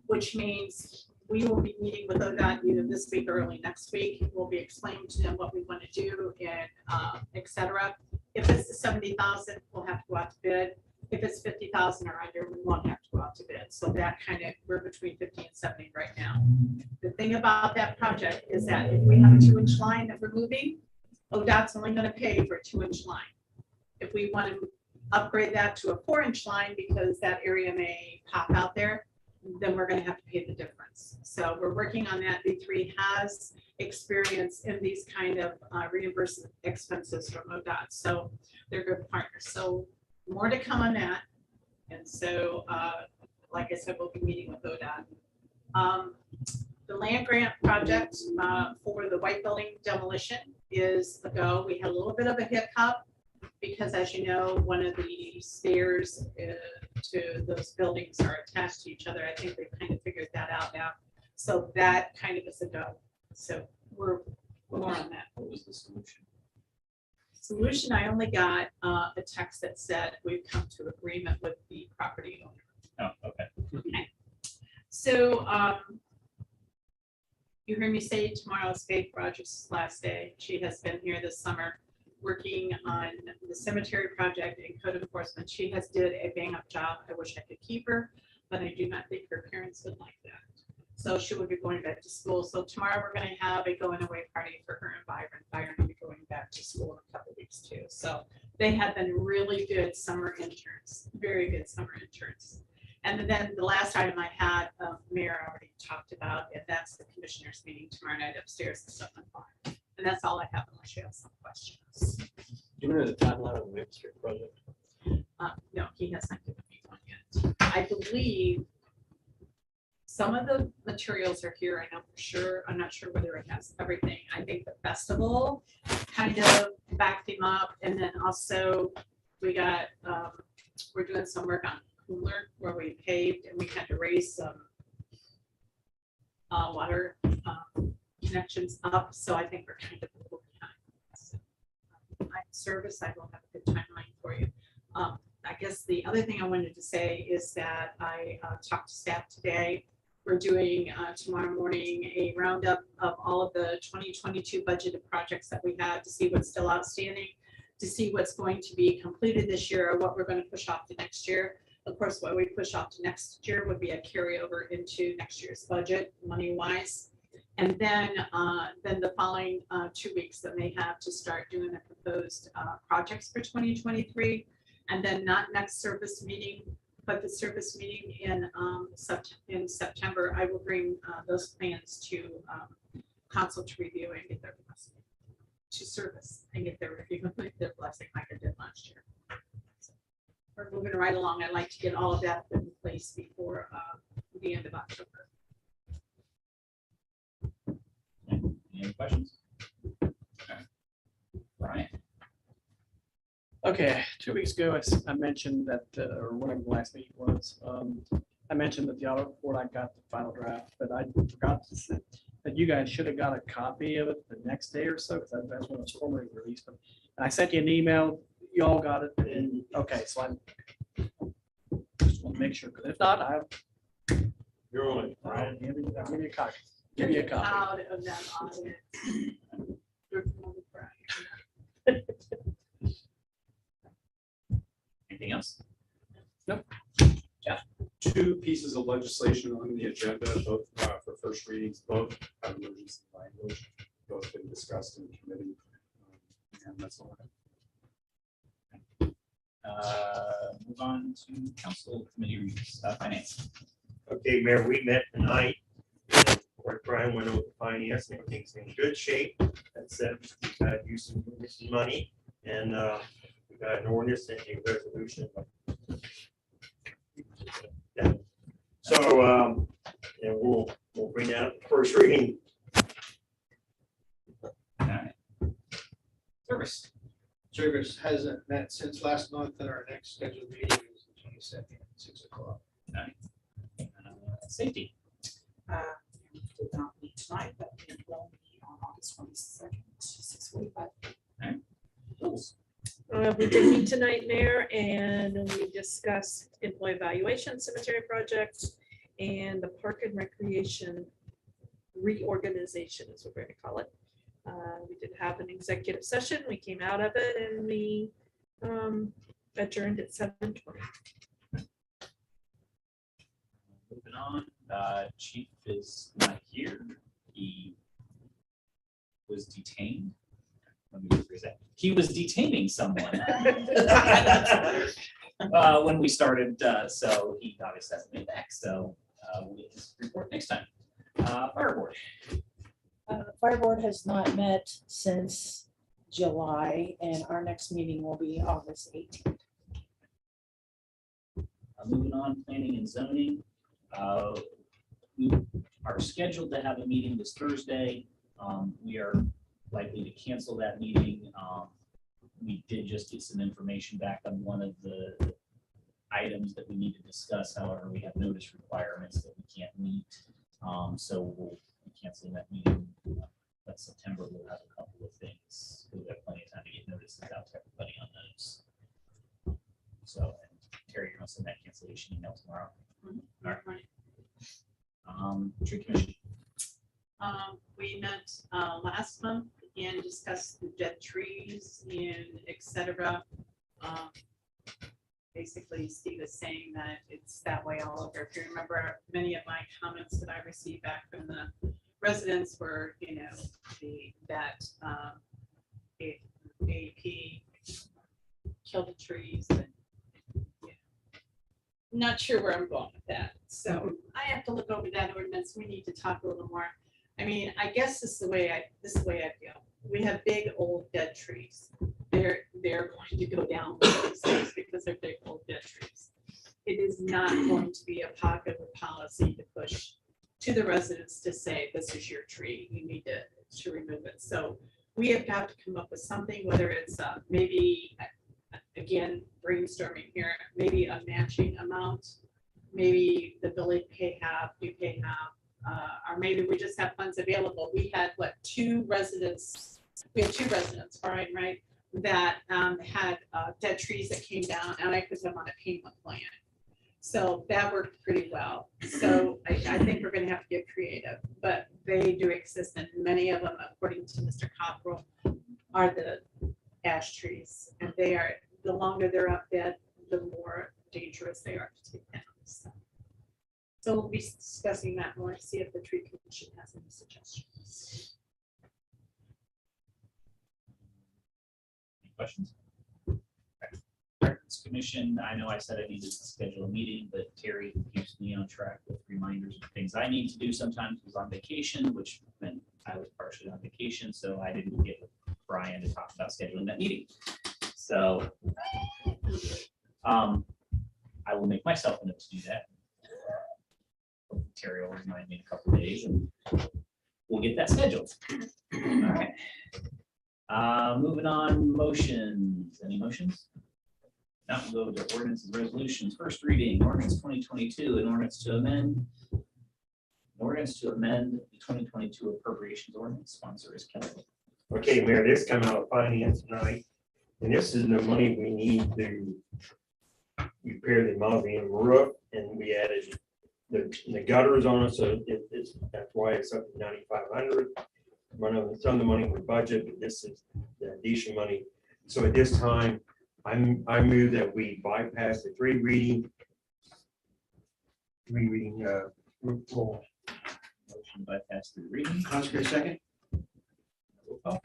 which means we will be meeting with ODOT either this week or early next week. We'll be explaining to them what we want to do and et cetera. If it's the 70,000, we'll have to go out to bid. If it's 50,000 or under, we won't have to go out to bid. So that kind of, we're between 50 and 70 right now. The thing about that project is that if we have a 2-inch line that we're moving, ODOT's only going to pay for a 2-inch line. If we want to upgrade that to a 4-inch line because that area may pop out there, then we're going to have to pay the difference. So we're working on that. V3 has experience in these kind of reimbursement expenses from ODOT. So they're good partners. So more to come on that. And so, like I said, we'll be meeting with ODOT. The land grant project for the White Building demolition is a go. We had a little bit of a hiccup because, as you know, one of the stairs to those buildings are attached to each other. I think they've kind of figured that out now. So that kind of is a go. So we're more on that. What was the solution? Solution, I only got a text that said we've come to agreement with the property owner. Oh, okay. Okay. So you heard me say tomorrow is Faith Rogers' last day. She has been here this summer working on the cemetery project and code enforcement. She has did a bang-up job. I wish I could keep her, but I do not think her parents would like that. So she will be going back to school. So tomorrow we're going to have a going away party for her and Byron. Byron will be going back to school in a couple of weeks too. So they have been really good summer interns, very good summer interns. And then the last item I had, Mayor already talked about, and that's the commissioners meeting tomorrow night upstairs at 7 o'clock. And that's all I have unless you have some questions. Do you know the timeline of the Main Street project? No, he has not given me one yet. I believe some of the materials are here, I know for sure. I'm not sure whether it has everything. I think the festival kind of backed him up. And then also we got, we're doing some work on Cooler where we paved and we had to raise some water connections up. So I think we're kind of a little behind. So, service, I will have a good timeline for you. I guess the other thing I wanted to say is that I talked to staff today. We're doing tomorrow morning a roundup of all of the 2022 budgeted projects that we have to see what's still outstanding, to see what's going to be completed this year or what we're going to push off to next year. Of course, what we push off to next year would be a carryover into next year's budget, money-wise. And then the following 2 weeks that they have to start doing the proposed projects for 2023. And then not next service meeting, but the service meeting in September, I will bring those plans to council to review and get their blessing, to service and get their review, their blessing like I did last year. So we're moving right along. I'd like to get all of that in place before the end of October. Any other questions? Brian? Okay, 2 weeks ago, I mentioned that, or whatever the last meeting was, I mentioned that the audit report, I got the final draft, but I forgot to say that you guys should have got a copy of it the next day or so, because that's when it was formally released. But and I sent you an email, you all got it, and, okay, so I just want to make sure, because if not, You're on it, I'll Brian. give you a copy. Give you a copy. Proud of them audit. You're proud, Brian. Anything else? Two pieces of legislation on the agenda, both for first readings, both have emergency language, both been discussed in committee. And that's all. Move on to council committee reviews, finance. Okay, Mayor, we met tonight. And Court Brian went over finance and everything's in good shape. That said, we got to use some money and we got an ordinance and a resolution. Yeah. So, and we'll bring that up first reading. All right. Service. Service hasn't met since last month, and our next scheduled meeting is the 22nd at 6 o'clock. Safety. Did not meet tonight, but it will be on August 22nd, 6:45. Rules. We did meet tonight, Mayor, and we discussed employee evaluation, cemetery projects, and the park and recreation reorganization is what we're going to call it. We did have an executive session. We came out of it and we adjourned at 7:20. Moving on, chief is not here. He was detained. Let me rephrase that. He was detaining someone when we started, so he obviously hasn't been back. So we'll get his report next time. Fire board. Fire board has not met since July, and our next meeting will be August 18th. Moving on, planning and zoning. We are scheduled to have a meeting this Thursday. We are likely to cancel that meeting. We did just get some information back on one of the items that we need to discuss. However, we have notice requirements that we can't meet. So we'll be canceling that meeting. But September, we'll have a couple of things. We'll have plenty of time to get notices out to everybody on those. So, and Terry, you're gonna send that cancellation email tomorrow. All right. Tree commission. We met last month and discussed the dead trees and et cetera. Basically, Steve is saying that it's that way all over. If you remember, many of my comments that I received back from the residents were, that AEP killed the trees. And, not sure where I'm going with that. So I have to look over that ordinance. We need to talk a little more. I mean, I guess this is the way I feel. We have big old dead trees. They're going to go down these days because they're big old dead trees. It is not going to be a popular policy to push to the residents to say, this is your tree, you need to remove it. So we have got to come up with something, whether it's maybe, again, brainstorming here, maybe a matching amount. Maybe the village pay half, you pay half, or maybe we just have funds available. We had, two residents, Brian, right? That had dead trees that came down, and I put them on a payment plan. So that worked pretty well. So I think we're gonna have to get creative, but they do exist, and many of them, according to Mr. Cockrell, are the ash trees. And they are, the longer they're up dead, the more dangerous they are to take down. So we'll be discussing that more, see if the tree commission has any suggestions. Any questions? Records Commission, I know I said I needed to schedule a meeting, but Terry keeps me on track with reminders of things I need to do. Sometimes was on vacation, which meant I was partially on vacation, so I didn't get with Brian to talk about scheduling that meeting. So I will make myself a note to do that. Terry will remind me in a couple of days and we'll get that scheduled. All right. Moving on, motions. Any motions? Now we'll go to ordinances, resolutions. First reading, ordinance 2022, an ordinance to amend. Ordinance to amend the 2022 appropriations ordinance. Sponsor is Kelly. Okay, Mayor, this come out of finance tonight, and this is the money we need to repair the Mausoleum roof, and we added the gutters on it, so that's why it's up to 9,500. Some of the money for budget, but this is the additional money. So at this time, I move that we bypass the three reading roll call. Motion bypass through reading. Cosgrave second. Roll call.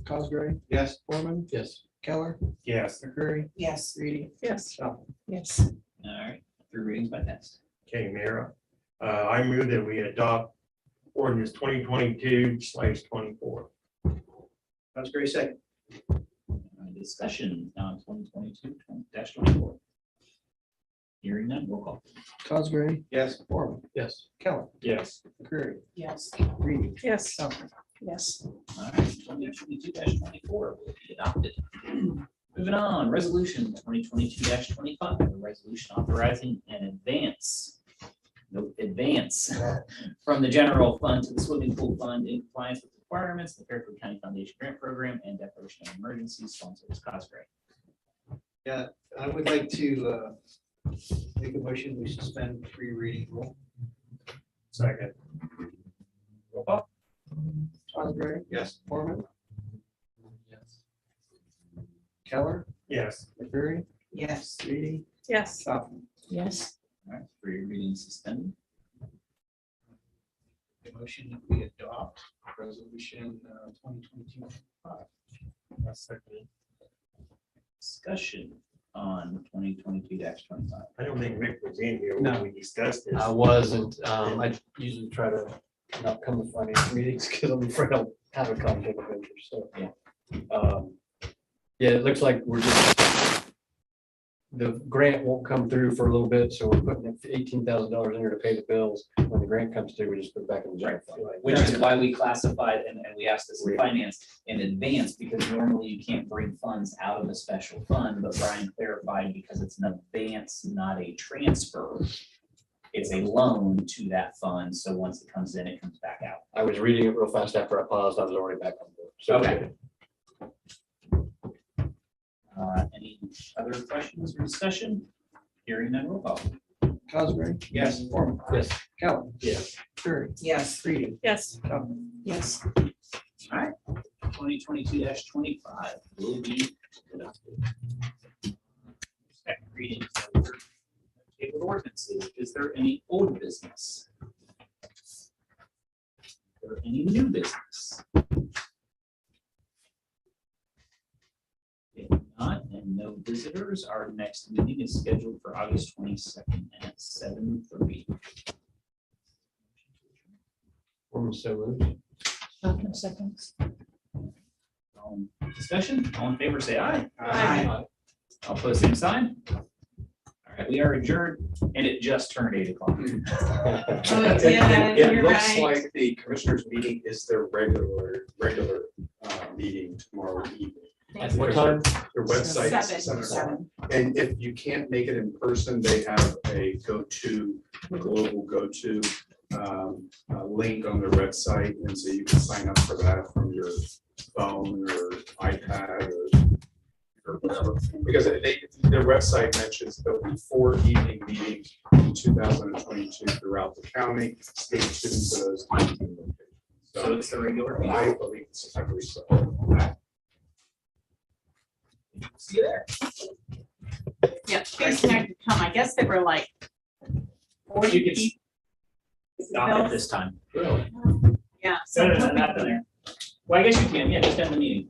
Cosgrave, Yes. Foreman, Yes. Keller, Yes. McCreary, Yes. Reedy, Yes. Stoutland. Yes. All right, through readings bypassed. Okay, Mayor, I move that we adopt ordinance 2022/24. Cosgrave second. Discussion on 2022-24. Hearing none, roll call. Cosgrave, Yes. Foreman, Yes. Keller, Yes. McCreary, Yes. Reedy, Yes. Stoutland. Yes. All right, 2022-24 will be adopted. Moving on, resolution 2022-25, a resolution authorizing an advance from the general fund to the swimming pool fund in compliance with requirements, the Fairfield County Foundation Grant Program and Declaration of Emergency. Sponsor is Cosgrave. Yeah, I would like to make a motion, we suspend free reading rule. Second. Roll call. Cosgrave, Yes. Foreman, Yes. Keller, Yes. McCreary, Yes. Reedy, Yes. Stoutland. Yes. All right, three readings suspended. The motion that we adopt resolution 2022. Discussion on 2022-25. I don't think Rick was in here No. when we discussed this. I wasn't, I usually try to not come to finance meetings because I'm afraid I'll have a conflict of interest, so. Yeah. Yeah, it looks like we're just, the grant won't come through for a little bit, so we're putting $18,000 in here to pay the bills. When the grant comes through, we just put it back in the general fund. Which is why we classified, and we asked this in finance in advance, because normally you can't bring funds out of a special fund, but Brian clarified because it's an advance, not a transfer. It's a loan to that fund, so once it comes in, it comes back out. I was reading it real fast after I paused, I was already back on board. So Okay. Any other questions or discussion? Hearing none, roll call. Cosgrave, Yes. Foreman, Yes. Keller, Yes. McCreary, Yes. Reedy, Yes. Stoutland. Yes. All right, 2022-25 will be adopted. Second reading. Table of ordinances. Is there any old business? Is there any new business? If not, and no visitors, our next meeting is scheduled for August 22nd at 7:30. So moved. No seconds. Discussion, all in favor, say aye. Aye. All opposed, same sign. All right, We are adjourned and it just turned 8 o'clock. Oh, It- yeah, It you're looks right. like the commissioners meeting is their regular meeting tomorrow evening. At what time? Their website is 7. 7 o'clock. And if you can't make it in person, they have a global go-to link on their website. And so you can sign up for that from your phone or iPad or whatever. Because their website mentions there'll be 4 evening meetings in 2022 throughout the county. Stay tuned for those. evening locations. So it's the regular meeting. I believe so. See you there. Yeah, Jason had to come. I guess there were like 40 You can people. Stop at this time. Yeah. so No, not there. Well, I guess you can, yeah, just end the meeting.